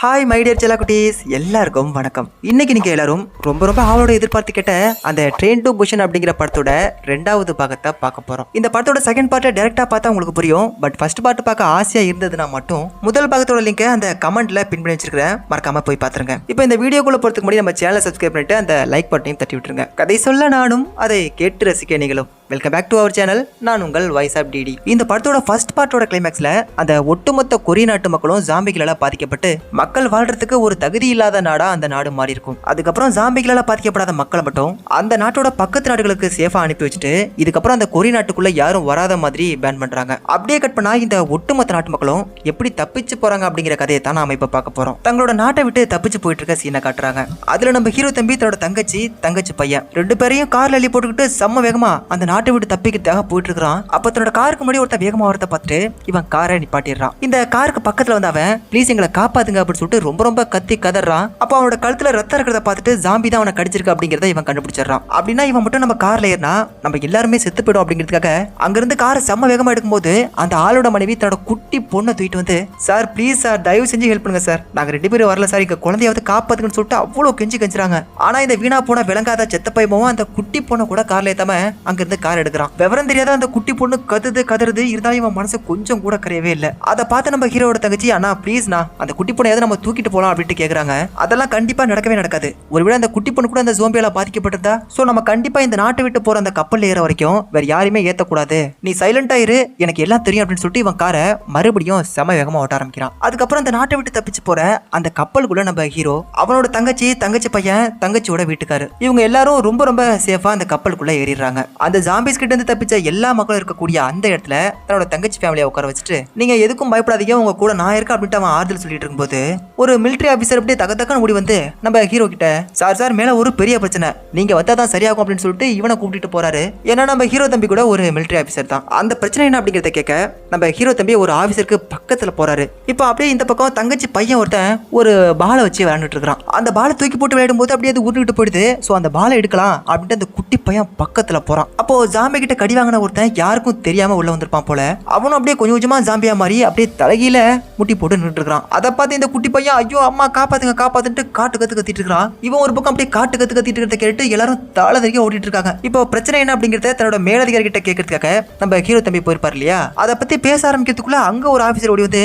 Hi my dear செல்ல குட்டீஸ், எல்லாருக்கும் வணக்கம். இன்னைக்கு நீங்க எல்லாரும் ரொம்ப ஆவலோட எதிர்பார்த்து கேட்ட அந்த ட்ரெயின் டு புஷன் அப்படிங்கிற படத்தோட 2வது பாகத்தை பார்க்க போறோம். இந்த படத்தோட செகண்ட் பார்ட்டை டைரக்டா பார்த்தா உங்களுக்கு புரியும். பட் ஃபர்ஸ்ட் பார்ட் பார்க்க ஆசையா இருந்ததுன்னா மட்டும் முதல் பாகத்தோட லிங்க் அந்த கமெண்ட்ல பின் பண்ணி வச்சிருக்கேன், மறக்காம போய் பாத்துருங்க. இப்போ இந்த வீடியோக்குள்ள போறதுக்கு முன்னாடி நம்ம சேனலை சப்ஸ்கிரைப் பண்ணிட்டு அந்த லைக் பட்டனையும் தட்டி விட்டுருங்க. கதை சொல்ல நானும், அதை கேட்டு ரசிக்க நீங்களும். Welcome back to our channel. நான் உங்கள் வாய்ஸ் ஆப் டிடி. இந்த படத்தோட ஃபர்ஸ்ட் பார்ட்டோட கிளைமேக்ஸ்ல அந்த ஒட்டுமொத்த கொரிய நாட்டு மக்களும் ஜாம்பிகளால பாதிக்கப்பட்டு மக்கள் வாழ்றதுக்கு ஒரு தகுதி இல்லாத நாடா அந்த நாடு மாறி இருக்கும். அதுக்கப்புறம் ஜாம்பிகளால பாதிக்கப்படாத மக்களை மட்டும் அந்த நாட்டோட பக்கத்து நாடுகளுக்கு சேஃபா அனுப்பி வச்சுட்டு இதுக்கப்புறம் அந்த கொரிய நாட்டுக்குள்ள யாரும் வராத மாதிரி பேன் பண்றாங்க. அப்படியே கட் பண்ணா இந்த ஒட்டுமொத்த நாட்டு மக்களும் எப்படி தப்பிச்சு போறாங்க அப்படிங்கிற கதையை தான் நாம இப்ப பார்க்க போறோம். தங்களோட நாட்டை விட்டு தப்பிச்சு போயிட்டு இருக்க சீனை காட்டுறாங்க. அதுல நம்ம ஹீரோ தம்பி தன்னோட தங்கச்சி பையன் 2 பேரையும் கார்ல அள்ளி போட்டுக்கிட்டு செம்ம வேகமா அந்த நாட்டை விட்டு தப்பிக்கிறதுக்காக போயிட்டு இருக்கான். அப்ப தன்னோட காருக்கு முன்னாடி ஒருத்த வேகமா வரத பார்த்துட்டு இவன் காரை நிப்பாட்டிடுறான். இந்த காருக்கு பக்கத்துல வந்து அவன் ப்ளீஸ் எங்களை காப்பாத்துங்க அப்படின்னு சொல்லிட்டு ரொம்ப கத்தி கதறான். அப்ப அவனோட கழுத்துல ரத்தம் இருக்கிறத பார்த்துட்டு ஜாம்பி தான் அவனை கடிச்சிருக்கு அப்படிங்கறத இவன் கண்டுபிடிச்சிடறான். அப்படின்னா இவன் மட்டும் நம்ம கார்ல ஏறினா நம்ம எல்லாருமே செத்து போயிடும் அப்படிங்கிறதுக்காக அங்கிருந்து காரை செம்ம வேகமா எடுக்கும்போது அந்த ஆளோட மனைவி தன்னோட குட்டி பொண்ணை தூக்கிட்டு வந்து, சார் ப்ளீஸ் சார், தயவு செஞ்சு ஹெல்ப் பண்ணுங்க சார், நாங்க 2 பேரும் வரல சார், இங்க குழந்தையாவது காப்பாத்துங்கன்னு சொல்லிட்டு அவ்வளவு கெஞ்சுறாங்க. ஆனா இந்த வீணா போன விளங்காத செத்த பையமும் அந்த குட்டி பொண்ணை கூட கார்ல ஏத்தாம அங்கிருந்து கார் எடுக்கிறான். விவரம் தெரியாத அந்த குட்டி பொண்ணு கதறுது. இருந்தாலும் இவன் மனசு கொஞ்சம் கூட கரையவே இல்லை. அதை பார்த்து நம்ம ஹீரோட தங்கச்சி, அண்ணா ப்ளீஸ்ண்ணா அந்த குட்டி பொண்ணை நம்ம தூக்கிட்டு போலாம் அப்படின்ட்டு கேக்குறாங்க. அதெல்லாம் கண்டிப்பா நடக்கவே நடக்காது. ஒருவேளை அந்த குட்டி பொண்ணு கூட அந்த ஜோம்பியால பாதிக்கப்பட்டிருந்தா சோ நம்ம கண்டிப்பா இந்த நாட்டை விட்டு போற அந்த கப்பல் ஏற வரைக்கும் வேற யாரையுமே ஏத்தக்கூடாது, நீ சைலண்டா இரு, எனக்கு எல்லாம் தெரியும் அப்படின்னு சொல்லிட்டு இவன் காரை மறுபடியும் செம வேகமா ஓட்ட ஆரம்பிக்கிறான். அதுக்கப்புறம் அந்த நாட்டை விட்டு தப்பிச்சு போற அந்த கப்பலுக்குள்ள நம்ம ஹீரோ, அவனோட தங்கச்சி பையன், தங்கச்சியோட வீட்டுக்காரு, இவங்க எல்லாரும் ரொம்ப சேஃபா அந்த கப்பலுக்குள்ள ஏறிடுறாங்க. அந்த ஜாம்பிஸ் கிட்ட இருந்து தப்பிச்ச எல்லா மக்களும் இருக்கக்கூடிய அந்த இடத்துல தன்னோட தங்கச்சி ஃபேமிலியை உட்கார வச்சுட்டு, நீங்க எதுக்கும் பயப்படாதீங்க, உங்க கூட நான் இருக்கேன் அப்படின்ட்டு அவன் ஆறுதல் சொல்லிட்டு இருக்கும்போது ஒரு மிலிட்டரி ஆபீசர் அப்படியே தக்கன்னு ஓடி வந்து நம்ம ஹீரோ கிட்ட, சார் மேல ஒரு பெரிய பிரச்சனை, நீங்க வந்தாதான் சரியாகும் அப்படின்னு சொல்லிட்டு இவனை கூப்பிட்டு போறாரு. ஏன்னா நம்ம ஹீரோ தம்பி கூட ஒரு மிலிட்டரி ஆபீசர் தான். அந்த பிரச்சனை என்ன அப்படிங்கறத கேட்க நம்ம ஹீரோ தம்பி ஒரு ஆபீசருக்கு பக்கத்துல போறாரு. இப்போ அப்படியே இந்த பக்கம் தங்கச்சி பையன் ஒருத்தன் ஒரு பாலை வச்சு விளையாண்டுட்டு இருக்கான். அந்த பாலை தூக்கி போட்டு விளையாடும் போது அப்படியே அது உருட்டுக்கிட்டு போயிடுது. சோ அந்த பாலை எடுக்கலாம் அப்படின்ட்டு அந்த குட்டி பையன் பக்கத்துல போறான். அப்போ ஜாம்பி கிட்ட கடி வாங்கின ஒருத்தன் யாருக்கும் தெரியாம உள்ள வந்திருப்பான் போல. அவனும் அப்படியே கொஞ்சமா ஜாம்பியா மாறி அப்படியே தலைகீழ முட்டி போட்டு நின்றுட்டு இருக்கான். அதை பார்த்து இந்த குட்டி பையன், ஐயோ அம்மா காப்பாத்துட்டு காட்டு கத்திட்டு இருக்கான். இவன் ஒரு பக்கம் அப்படியே காட்டு கத்திட்டு இருக்கிறத கேட்டு எல்லாரும் தாள தெரிக்க ஓடிட்டு இருக்காங்க. இப்போ பிரச்சனை என்ன அப்படிங்கறத தன்னோட மேலதிகாரி கிட்ட கேட்கறதுக்காக நம்ம ஹீரோ தம்பி போயிருப்பார் இல்லையா, அதை பத்தி பேச ஆரம்பிக்கிறதுக்குள்ள அங்க ஒரு ஆபீசர் ஓடி வந்து,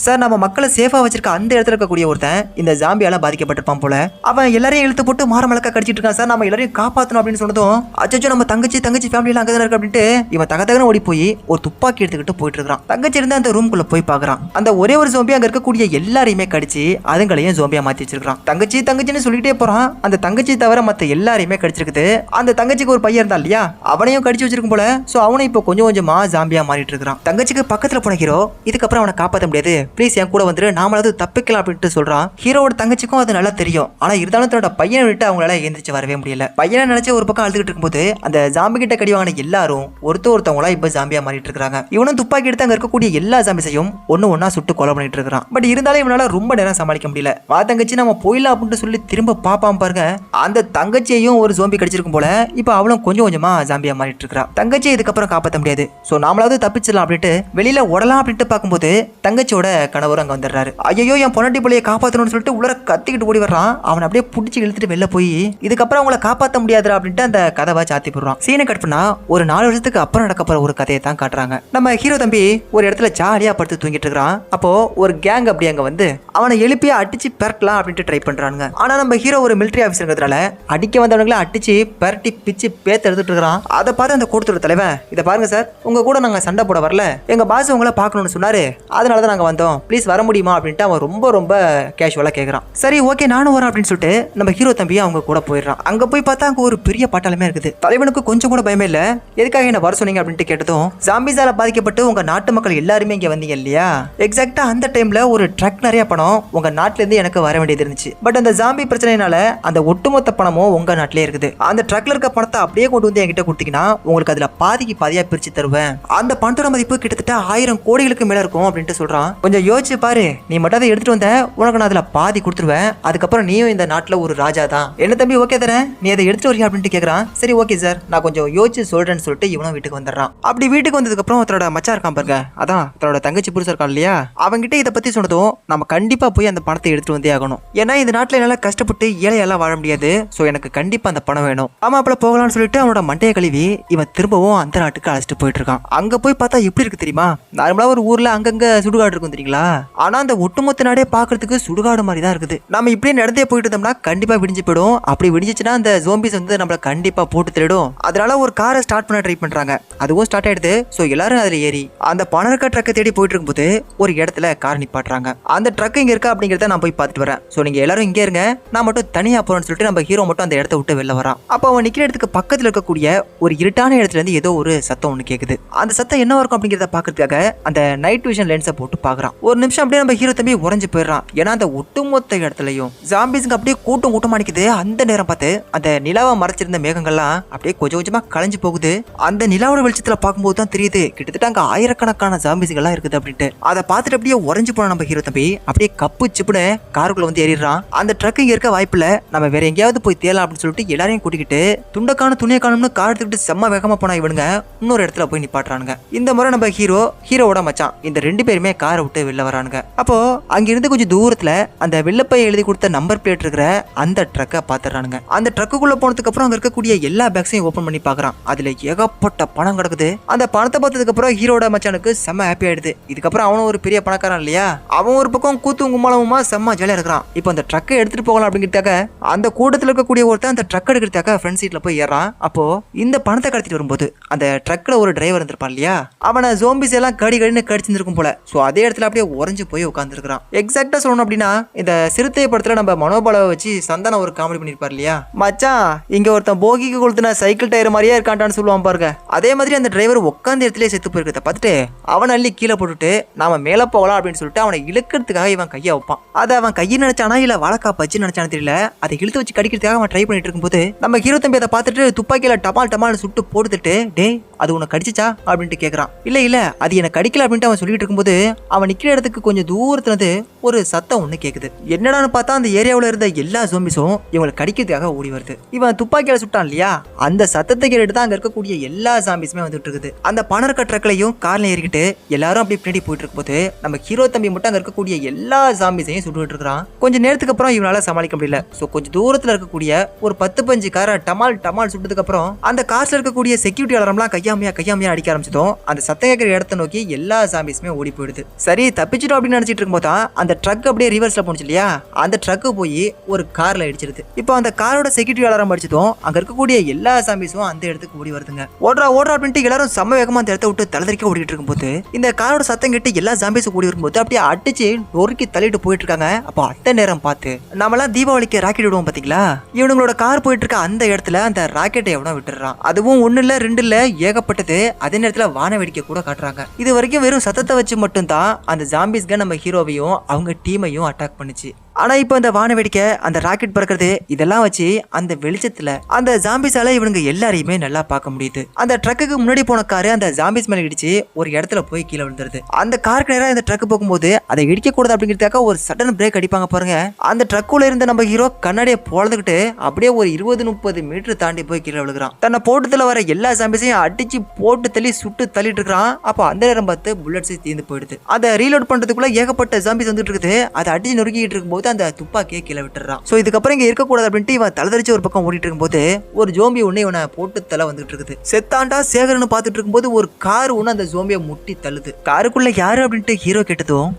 சார் நம்ம மக்களை சேஃபா வச்சிருக்க அந்த இடத்துல இருக்கக்கூடிய ஒருத்தன் இந்த ஜாம்பியால பாதிக்கப்பட்டிருப்பான் போல, அவன் எல்லாரையும் இழுத்து போட்டு மாரமலக்க கடிச்சிட்டு இருக்கான் சார், நம்ம எல்லாரையும் காப்பாத்தணும் அப்படின்னு சொன்னதும், அச்சோ நம்ம தங்கச்சி ஃபேமிலியில அங்கதான் இருக்கு அப்படின்ட்டு இவன் தகதகன ஓடி போய் ஒரு துப்பாக்கி எடுத்துக்கிட்டு போயிட்டு இருக்கான். தங்கச்சி இருந்து அந்த ரூம்குள்ள போய் பாக்குறான். அந்த ஒரே ஒரு ஜோம்பி அங்க இருக்கக்கூடிய எல்லாரையுமே கடிச்சு அதுங்களையும் ஜோம்பியா மாத்தி வச்சிருக்கான். தங்கச்சின்னு சொல்லிட்டே போறான். அந்த தங்கச்சி தவிர மத்த எல்லாரையுமே கடிச்சிருக்குது. அந்த தங்கச்சிக்கு ஒரு பையன் இருந்தா இல்லையா, அவனையும் கடிச்சு வச்சிருக்கும் போல. சோ அவனை இப்போ கொஞ்சமா ஜாம்பியா மாறிட்டு இருக்கான். தங்கச்சிக்கு பக்கத்துல போன ஹீரோ, இதுக்கப்புறம் அவனை காப்பாற்ற முடியாது, ப்ளீஸ் என் கூட வந்துரு, நாமளாவது தப்பிக்கலாம் அப்படின்ட்டு சொல்றான். ஹீரோவோட தங்கச்சிக்கும் அது நல்லா தெரியும். ஆனா இருந்தாலும் தன்னோட பையனை விட்டு அவங்களால எந்திரிச்சு வரவே முடியல. பையனை நினைச்சு ஒரு பக்கம் அழுதுகிட்டு இருக்கும்போது அந்த ஜாம்பி கிட்ட கடி வாங்கின எல்லாரும் ஒருத்தவங்களா இப்ப ஜாம்பியா மாறிட்டு இருக்காங்க. இவனும் துப்பாக்கி எடுத்து அங்க இருக்கக்கூடிய எல்லா ஜாம்பிஸையும் ஒன்னா சுட்டு கொலை பண்ணிட்டு இருக்கான். பட் இருந்தாலும் இவனால ரொம்ப நேரம் சமாளிக்க முடியல. வா தங்கச்சி நம்ம போயிடலாம் அப்படின்னு சொல்லி திரும்ப பாப்பாம பாருங்க, அந்த தங்கச்சியையும் ஒரு ஜோம்பி கடிச்சிருக்கும் போல. இப்ப அவளும் கொஞ்சமா ஜாம்பியா மாறிட்டு இருக்கா. தங்கச்சியை இதுக்கப்புறம் காப்பாற்ற முடியாது, சோ நாமளாவது தப்பிச்சிடலாம் அப்படின்ட்டு வெளியில ஓடலாம் அப்படின்ட்டு பார்க்கும்போது தங்கச்சியோட கணவர் அங்க வந்துடுறாரு. ஐயோ என் பொண்டாட்டி பிள்ளைய காப்பாற்றணும்னு சொல்லிட்டு உள்ள கத்திக்கிட்டு ஓடி வர்றான். அவன் அப்படியே புடிச்சு இழுத்துட்டு வெளில போய் இதுக்கப்புறம் அவங்கள காப்பாற்ற முடியாதுரா அப்படின்ட்டு அந்த கதவை சாத்தி போடுறான். சீனை கட் பண்ணா ஒரு 4 வருஷத்துக்கு அப்புறம் நடக்க போற ஒரு கதையை தான் காட்டுறாங்க. நம்ம ஹீரோ தம்பி ஒரு இடத்துல ஜாலியா படுத்து தூங்கிட்டு இருக்கான். அப்போ ஒரு கேங் அப்படி அங்க வந்து அவனை எழுப்பியா அடிச்சு பெரட்டலாம் அப்படின்ட்டு ட்ரை பண்றாங்க. ஆனா நம்ம ஹீரோ ஒரு மிலிட்டரி ஆபீசர்ங்கிறதுனால அடிக்க வந்தவங்களை அடிச்சு பெரட்டி பிச்சு பேத்து எடுத்துட்டு இருக்கான். அதை பார்த்து அந்த கூட்டத்தோட தலைவன், இதை பாருங்க சார், உங்க கூட நாங்க சண்டை போட வரல, எங்க பாஸ் உங்களை பார்க்கணும்னு சொன்னாரு, அதனாலதான் நாங்க வந்தோம், ப்ளீஸ் வர முடியுமா அப்படின்ட்டு அவன் ரொம்ப கேஷுவலா கேட்கறான். சரி ஓகே நானும் வரேன் அப்படின்னு சொல்லிட்டு நம்ம ஹீரோ தம்பி அவங்க கூட போயிடுறான். அங்க போய் பார்த்தா அங்க ஒரு பெரிய பட்டாளமே இருக்குது. தலைவனுக்கு கொஞ்சம் கூட பயமே இல்ல. எதுக்காக என்ன வர சொன்னீங்க அப்படின்ட்டு கேட்டதும், ஜாம்பிஸால பாதிக்கப்பட்டு உங்க நாட்டு மக்கள் எல்லாருமே இங்க வந்தீங்க இல்லையா, எக்ஸாக்டா அந்த டைம்ல ஒரு ட்ரக் நிறைய பணம் உங்க நாட்டுல இருந்து எனக்கு வர வேண்டியது இருந்துச்சு. பட் அந்த ஜாம்பி பிரச்சனைனால அந்த ஒட்டுமொத்த பணமும் உங்க நாட்டிலே இருக்குது. அந்த ட்ரக்ல இருக்க பணத்தை அப்படியே கொண்டு வந்து என்கிட்ட கொடுத்தீங்கன்னா உங்களுக்கு அதுல பாதிக்கு பாதியா பிரிச்சு தருவேன். அந்த பணத்தோட மதிப்பு கிட்டத்தட்ட 1000 கோடிகளுக்கு மேல இருக்கும் அப்படின்ட்டு சொல்றான். கொஞ்சம் யோசிச்சு பாரு, நீ மட்டும் அதை எடுத்துட்டு வந்த, உனக்கு நான் அதுல பாதி கொடுத்துருவேன், அதுக்கப்புறம் நீயும் இந்த நாட்டுல ஒரு ராஜா தான். என்ன தம்பி ஓகே தானே, நீ அதை எடுத்துட்டு வரீங்க அப்படின்ட்டு கேக்குறான். சரி ஓகே சார், நான் கொஞ்சம் யோசிச்சு சொல்றேன்னு சொல்லிட்டு இவனும் வீட்டுக்கு வந்துடுறான். அப்படி வீட்டுக்கு வந்ததுக்கு அப்புறம் தன்னோட மச்சான் இருக்கான் பாருங்க, அதான் தன்னோட தங்கச்சி புருஷன் இருக்கான் இல்லையா, அவங்கிட்ட இதை பத்தி சொன்னதும் நம்ம கண்டிப்பா போய் அந்த பணத்தை எடுத்துட்டு வந்தே ஆகணும். ஏன்னா இந்த நாட்டுல என்னால கஷ்டப்பட்டு ஏழையெல்லாம் வாழ முடியாது. சோ எனக்கு கண்டிப்பா அந்த பணம் வேணும். ஆமா அப்பல போகலாம்னு சொல்லிட்டு அவனோட மண்டையை கழுவி இவன் திரும்பவும் அந்த நாட்டுக்கு அழைச்சிட்டு போயிட்டு இருக்கான். அங்க போய் பார்த்தா எப்படி இருக்கு தெரியுமா? நார்மலா ஒரு ஊர்ல அங்கங்க சுடுகாடு இருக்கும் தெரியுங்களா? ஆனா அந்த ஒட்டுமொத்த நாடே பாக்குறதுக்கு சுடுகாடு மாதிரி தான் இருக்குது. நம்ம இப்படியே நடந்தே போயிட்டு இருந்தோம்னா கண்டிப்பா விடிஞ்சு போயிடும். அப்படி விடிஞ்சிச்சுன்னா அந்த ஜோம்பிஸ் வந்து நம்மள கண்டிப்பா போட்டு தேடும். அதனால ஒரு காரை ஸ்டார்ட் பண்ண ட்ரை பண்றாங்க. அதுவும் ஸ்டார்ட் ஆயிடுது. சோ எல்லாரும் அதுல ஏறி அந்த பணம் இருக்க ட்ரக்கை தேடி போயிட்டு இருக்கும்போது ஒரு இடத்துல கார் நிப்பாட்டுறாங்க. அந்த ட்ரக் இங்க இருக்கா அப்படிங்கறத நான் போய் பார்த்துட்டு வரேன். சோ நீங்க எல்லாரும் இங்கே இருங்க, நான் மட்டும் தனியா போறேன்னு சொல்லிட்டு நம்ம ஹீரோ மட்டும் அந்த இடத்த விட்டு வெளில வரான். அப்ப அவன் நிக்கிற இடத்துக்கு பக்கத்துல இருக்கக்கூடிய ஒரு இருட்டான இடத்துல இருந்து ஏதோ ஒரு சத்தம் ஒண்ணு கேக்குது. அந்த சத்தம் என்ன இருக்கும் அப்படிங்கறத பாக்குறதுக்காக அந்த நைட் விஷன் லென்ஸை போட்டு பாக்குறான். ஒரு நிமிஷம் அப்படியே நம்ம ஹீரோ தம்பி உறைஞ்சு போயிடுறான். ஏன்னா அந்த ஒட்டுமொத்த இடத்துலயும் ஜாம்பிஸ்ங்க அப்படியே கூட்டம் கூட்டமா நிக்குது. அந்த நேரம் பார்த்து அந்த நிலாவை மறைச்சிருந்த மேகங்கள்லாம் அப்படியே கொஞ்சம் கொஞ்சமா கலைஞ்சு போகுது. அந்த நிலாவோட வெளிச்சத்துல பார்க்கும்போது தான் தெரியுது கிட்டத்தட்ட அங்க ஆயிரக்கணக்கான ஜாம்பிஸ்கள்லாம் இருக்குது அப்படின்ட்டு. அதை பார்த்துட்டு அப்படியே உறைஞ்சு போன நம்ம ஹீரோ தம்பி அப்படியே கப்பு சிப்புன்னு காருக்குள்ள வந்து ஏறிடுறான். அந்த ட்ரக் இங்க இருக்க வாய்ப்புல நம்ம வேற எங்கேயாவது போய் தேடலாம் அப்படின்னு சொல்லிட்டு எல்லாரையும் கூட்டிக்கிட்டு துண்டக்கான துணியை காணும்னு கார் எடுத்துக்கிட்டு செம்ம வேகமா போனா இவனுங்க இன்னொரு இடத்துல போய் நிப்பாட்டுறானுங்க. இந்த முறை நம்ம ஹீரோவோட மச்சான் இந்த 2 பேருமே காரை விட்டு வெளில வரானுங்க. அப்போ அங்கிருந்து கொஞ்சம் தூரத்துல அந்த வெள்ளப்பை எழுதி கொடுத்த நம்பர் பிளேட் இருக்கிற அந்த ட்ரக்கை பாத்துறானுங்க. அந்த ட்ரக்குக்குள்ள போனதுக்கு அப்புறம் அங்க இருக்கக்கூடிய எல்லா பேக்ஸையும் ஓபன் பண்ணி பாக்குறான். அதுல ஏகப்பட்ட பணம் கிடக்குது. அந்த பணத்தை பார்த்ததுக்கு அப்புறம் ஹீரோட மச்சானுக்கு செம்ம ஹாப்பி ஆயிடுது. இதுக்கப்புறம் அவனும் ஒரு பெரிய பணக்காரன் இல்லையா, அவன் ஒரு பக்கம் கூத்தும் கும்மாளமுமா செம்ம ஜாலியா இருக்கிறான். இப்போ அந்த ட்ரக்கை எடுத்துட்டு போகலாம் அப்படிங்கிறதுக்காக அந்த கூட்டத்தில் இருக்கக்கூடிய ஒருத்தன் அந்த ட்ரக் எடுக்கிறதுக்காக ஃப்ரண்ட் சீட்ல போய் ஏறான். அப்போ இந்த பணத்தை கடத்திட்டு வரும்போது அந்த ட்ரக்ல ஒரு டிரைவர் இருந்திருப்பான் இல்லையா, அவனை ஜோம்பிஸ் எல்லாம் கடின்னு கடிச்சிருக்கும் போல. சோ அதே இடத்துல அப்படியே உறைஞ்சு போய் உட்காந்துருக்கான். எக்ஸாக்டா சொல்லணும் அப்படின்னா இந்த சிறுத்தை படத்துல நம்ம மனோபாலாவை வச்சு சந்தானம் ஒரு காமெடி பண்ணிருப்பார் இல்லையா, மச்சான் இங்க ஒருத்தன் போகிக்கு கொளுத்துன சைக்கிள் டயர் மாதிரியே இருக்கான்டான்னு சொல்லுவான் பாருங்க. அதே மாதிரி அந்த டிரைவர் உட்காந்து இடத்துல செத்து போயிருக்கிறத பார்த்துட்டு அவன் அள்ளி கீழே போட்டுட்டு நாம மேல போகலாம் அப்படின்னு சொல்லிட்டு அவனை இழுக்கிறதுக்காக இவன் கையை வைப்பான். அதை அவன் கையை நினைச்சானா இல்ல வாழக்கா பச்சு நினைச்சானு தெரியல, அதை இழுத்து வச்சு கடிக்கிறதுக்காக அவன் ட்ரை பண்ணிட்டு இருக்கும்போது நம்ம ஹீரோ தம்பி அதை பார்த்துட்டு துப்பாக்கியில டமால் சுட்டு போட்டுட்டு டே அது உன்னை கடிச்சிச்சா அப்படின்ட்டு கேட்கறான். இல்ல அது எனக்கு கடிக்கல அப்படின்ட்டு அவன் சொல்லிட்டு இருக்கும்போது அவன் நிக்கிற இடத்துக்கு கொஞ்சம் தூரத்துல இருந்து ஒரு சத்தம் ஒண்ணு கேக்குது. என்னடான்னு பார்த்தா அந்த ஏரியாவில் இருந்த எல்லா ஜோம்பிஸும் இவங்களை கடிக்கிறதுக்காக ஓடி வருது. இவன் துப்பாக்கியில சுட்டான் இல்லையா, அந்த சத்தத்தை கேட்டுட்டு தான் அங்க இருக்கக்கூடிய எல்லா ஜாம்பிஸுமே வந்துட்டு இருக்குது. அந்த பணம் இருக்க ட்ரக்லையும் கார்ல ஏறிக்கிட்டு எல்லாரும் அப்படி பின்னாடி போயிட்டு இருக்கும்போது நம்ம ஹீரோ தம்பி மட்டும் அங்க இருக்கக்கூடிய எல்லா ஜாம்பிஸையும் சுட்டுட்டு இருக்கான். கொஞ்சம் நேரத்துக்கு அப்புறம் இவனால சமாளிக்க முடியல. சோ கொஞ்சம் தூரத்துல இருக்கக்கூடிய ஒரு 10-15 காரை டமால் சுட்டதுக்கு அப்புறம் அந்த கார்ல இருக்கக்கூடிய செக்யூரிட்டி அலாரம்லாம் கையாமையா அடிக்க ஆரம்பிச்சதும் அந்த சத்தம் கேட்கிற இடத்தை நோக்கி எல்லா ஜாம்பிஸுமே ஓடி போயிடுது. சரி தப்பிச்சிட்டோம் அப்படின்னு நினைச்சிட்டு இருக்கும்போது தான் அந்த ட்ரக் அப்படியே ரிவர்ஸ்ல போனுச்சு இல்லையா, அந்த ட்ரக் போய் ஒரு கார்ல இடிச்சிருது. இப்போ அந்த காரோட செக்யூரிட்டி அலாரம் அடிச்சதும் அங்க இருக்கக்கூடிய எல்லா ஜாம்பிஸும் அந்த இடத்துக்கு ஓடி வருதுங்க. ஓடுறா அப்படின்ட்டு எல்லாரும் செம்ம வேகமா அந்த இடத்த விட்டு தலைதறிக்க ஓடிட்டு இருக்கும்போது இந்த காரோட சத்தம் கேட்டு எல்லா ஜாம்பிஸும் ஓடி வரும்போது அப்படியே அடிச்சு நொறுக்கி தள்ளிட்டு போயிட்டு இருக்காங்க. அப்போ அத்த நேரம் பார்த்து நம்மளாம் தீபாவளிக்கு ராக்கெட் விடுவோம் பாத்தீங்களா, இவனுங்களோட கார் போயிட்டு இருக்க அந்த இடத்துல அந்த ராக்கெட்டை எவனோ விட்டுறான். அதுவும் 1 இல்ல 2 இல்ல ஏகப்பட்டது. அதே நேரத்துல வான வெடிக்கை கூட காட்டுறாங்க. இது வரைக்கும் வெறும் சத்தத்தை வச்சு மட்டும் தான் அந்த ஜாம்பிஸ்க நம்ம ஹீரோவையும் அவங்க டீமையும் அட்டாக் பண்ணுச்சு. ஆனா இப்போ அந்த வான வேடிக்கை அந்த ராக்கெட் பறக்கிறது இதெல்லாம் வச்சு அந்த வெளிச்சத்துல அந்த ஜாம்பிஸால இவனுங்க எல்லாரையுமே நல்லா பார்க்க முடியுது. அந்த ட்ரக்குக்கு முன்னாடி போன காரு அந்த ஜாம்பிஸ் மேல இடிச்சு ஒரு இடத்துல போய் கீழே விழுந்துருது. அந்த காருக்கு நேரா இந்த ட்ரக் போகும்போது அதை இடிக்க கூடாது அப்படிங்கிறதுக்காக ஒரு சடன் பிரேக் அடிப்பாங்க பாருங்க. அந்த ட்ரக்குள்ள இருந்த நம்ம ஹீரோ கண்ணாடியை பொழந்துக்கிட்டு அப்படியே ஒரு 20-30 மீட்டர் தாண்டி போய் கீழே விழுகிறான். தன்னை போட்டத்துல வர எல்லா ஜாம்பிஸையும் அடிச்சு போட்டு தள்ளி சுட்டு தள்ளிட்டு இருக்கிறான். அப்போ அந்த நேரம் பார்த்து புல்லட்ஸ் தீர்ந்து போயிடுது. அதை ரீலோட் பண்றதுக்குள்ள ஏகப்பட்ட ஜாம்பிஸ் வந்துட்டு இருக்குது. அதை அடிச்சு நொறுக்கிட்டு இருக்கும்போது அந்த துப்பாக்கியை கீழே விட்டுறான். சோ இதுக்கப்புறம் இங்க இருக்கக்கூடாது அப்படின்ட்டு இவன் தலைதறிச்சு ஒரு பக்கம் ஓடிட்டு இருக்கும்போது ஒரு ஜோம்பி ஒண்ணு இவனை போட்டு தலை வந்துட்டு இருக்குது. செத்தாண்டா சேகரன்னு பார்த்துட்டு இருக்கும்போது ஒரு கார் ஒண்ணு அந்த ஜோம்பியை முட்டி தள்ளுது. காருக்குள்ள யாரு அப்படின்ட்டு ஹீரோ கேட்டதும்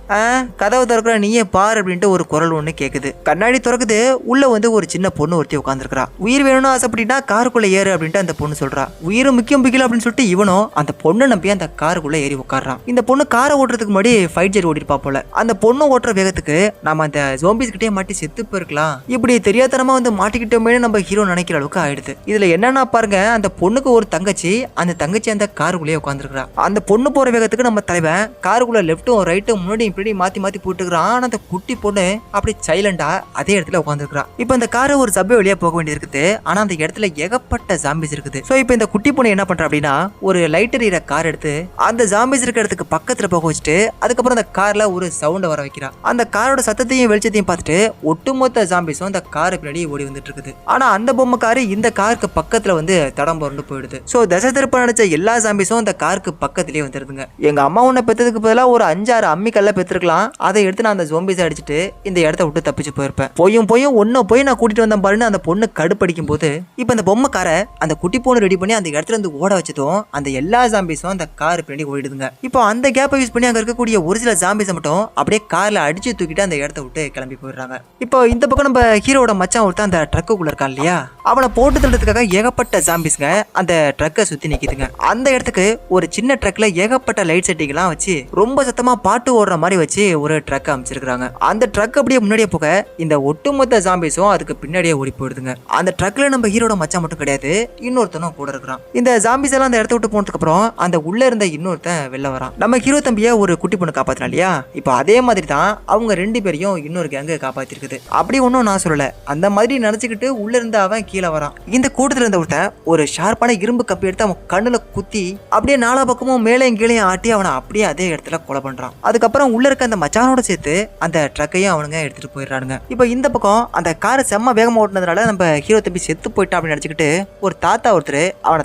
கதவை திறக்கிற நீயே பார் அப்படின்ட்டு ஒரு குரல் ஒண்ணு கேக்குது. கண்ணாடி திறக்குது. உள்ள வந்து ஒரு சின்ன பொண்ணு ஒருத்தி உட்காந்துருக்கா. உயிர் வேணும்னு ஆசைப்பட்டீங்கன்னா காருக்குள்ள ஏறு அப்படின்ட்டு அந்த பொண்ணு சொல்றா. உயிர் முக்கியம் அப்படின்னு சொல்லிட்டு இவனும் அந்த பொண்ணை நம்பி அந்த காருக்குள்ள ஏறி உட்காடுறான். இந்த பொண்ணு காரை ஓட்டுறதுக்கு முன்னாடி ஃபைட் ஜெட் ஓடிருப்பா போல. அந்த பொண்ணு ஓட்டுற வேகத்துக்கு நம்ம அந்த ஜோம்பிஸ் கிட்டே மாட்டி செத்து போயிருக்கலாம். இப்படி தெரியாதனமா வந்து மாட்டிக்கிட்டோமே நம்ம ஹீரோ நினைக்கிற அளவுக்கு ஆயிடுது. இதுல என்னன்னா பாருங்க, அந்த பொண்ணுக்கு ஒரு தங்கச்சி, அந்த தங்கச்சி அந்த காருக்குள்ளேயே உட்காந்துருக்கா. அந்த பொண்ணு போற வேகத்துக்கு நம்ம தலைவன் காருக்குள்ள லெப்டும் ரைட்டும் முன்னாடி இப்படி மாத்தி போயிட்டு இருக்கிறான். ஆனா அந்த குட்டி பொண்ணு அப்படி சைலண்டா அதே இடத்துல உட்காந்துருக்கா. இப்ப இந்த காரை ஒரு சபை வழியா போக வேண்டியது இருக்குது. ஆனா அந்த இடத்துல ஏகப்பட்ட ஜாம்பிஸ் இருக்குது. சோ இப்ப இந்த குட்டி பொண்ணு என்ன பண்றா அப்படின்னா ஒரு லைட்டர் எரியிற கார் எடுத்து அந்த ஜாம்பிஸ் இருக்கிற இடத்துக்கு பக்கத்துல போக வச்சுட்டு அதுக்கப்புறம் அந்த கார்ல ஒரு சவுண்ட வர வைக்கிறா. அந்த காரோட சத்தத்தையும் வெளிச்சத்தையும் எல்லாத்தையும் பார்த்துட்டு ஒட்டுமொத்த ஜாம்பிஸும் அந்த காரை பின்னாடி ஓடி வந்துட்டு இருக்குது. ஆனா அந்த பொம்மை காரு இந்த காருக்கு பக்கத்துல வந்து தடம் புரண்டு போயிடுது. சோ தசை திருப்ப நினைச்ச எல்லா ஜாம்பிஸும் அந்த காருக்கு பக்கத்திலேயே வந்துருதுங்க. எங்க அம்மா உன்னை பெற்றதுக்கு பதிலாக ஒரு 5-6 அம்மி கல்ல பெற்றிருக்கலாம், அதை எடுத்து நான் அந்த ஜோம்பிஸை அடிச்சுட்டு இந்த இடத்த விட்டு தப்பிச்சு போயிருப்பேன். போயும் ஒன்னும் போய் நான் கூட்டிட்டு வந்தேன் பாருன்னு அந்த பொண்ணு கடுப்படிக்கும் போது இப்ப அந்த பொம்மைக்கார அந்த குட்டி பொண்ணு ரெடி பண்ணி அந்த இடத்துல இருந்து ஓட வச்சதும் அந்த எல்லா ஜாம்பிஸும் அந்த கார் பின்னாடி ஓடிடுதுங்க. இப்போ அந்த கேப்பை யூஸ் பண்ணி அங்க இருக்கக்கூடிய ஒரு சில ஜாம்பிஸை மட்டும் அப்படியே கார்ல அடிச்சு தூக்கிட்டு அந்த இடத்த விட்டு கிளம்பி போயிடுறாங்க. இப்போ இந்த பக்கம் நம்ம ஹீரோட மச்சான் ஒருத்தன் அந்த ட்ரக்குக்குள்ள இருக்கான் இல்லையா, அவனை போட்டு தள்ளுறதுக்காக ஏகப்பட்ட ஜாம்பிஸ்ங்க அந்த ட்ரக்கை சுத்தி நிக்குதுங்க. அந்த இடத்துக்கு ஒரு சின்ன ட்ரக்ல ஏகப்பட்ட லைட் செட்டிங் எல்லாம் வச்சு ரொம்ப சத்தமா பாட்டு ஓடுற மாதிரி வச்சு ஒரு ட்ரக் அமைச்சிருக்காங்க. அந்த ட்ரக் அப்படியே முன்னாடியே போக இந்த ஒட்டுமொத்த ஜாம்பிஸும் அதுக்கு பின்னாடியே ஓடி போயிடுதுங்க. அந்த ட்ரக்ல நம்ம ஹீரோட மச்சான் மட்டும் கிடையாது, இன்னொருத்தனும் கூட இருக்கிறான். இந்த ஜாம்பிஸ் எல்லாம் அந்த இடத்த விட்டு போனதுக்கு அப்புறம் அந்த உள்ள இருந்த இன்னொருத்தன் வெளில வரான். நம்ம ஹீரோ தம்பிய ஒரு குட்டி பொண்ணு காப்பாத்தினா இல்லையா, இப்போ அதே மாதிரி தான் அவங்க 2 பேரையும் இன்னொரு கேங்க காப்பாத்திருக்குது. அப்படி ஒன்னும் நான் சொல்லல, அந்த மாதிரி நினைச்சுக்கிட்டு உள்ள இருந்த அவன் கீழே வரான். இந்த கூட்டத்துல இருந்த ஒருத்தன் ஒரு ஷார்ப்பான இரும்பு கப்பி எடுத்து அவன் கண்ணுல குத்தி அப்படியே 4 பக்கமும் மேலையும் கீழையும் ஆட்டி அவனை அப்படியே அதே இடத்துல கொலை பண்றான். அதுக்கப்புறம் உள்ள இருக்க அந்த மச்சானோட சேர்த்து அந்த ட்ரக்கையும் அவனுங்க எடுத்துட்டு போயிடுறானுங்க. இப்போ இந்த பக்கம் அந்த காரை செம்ம வேகமா ஓட்டுனதுனால நம்ம ஹீரோ தம்பி செத்து போயிட்டான் அப்படின்னு நினைச்சுக்கிட்டு ஒரு தாத்தா ஒருத்தர் அவனை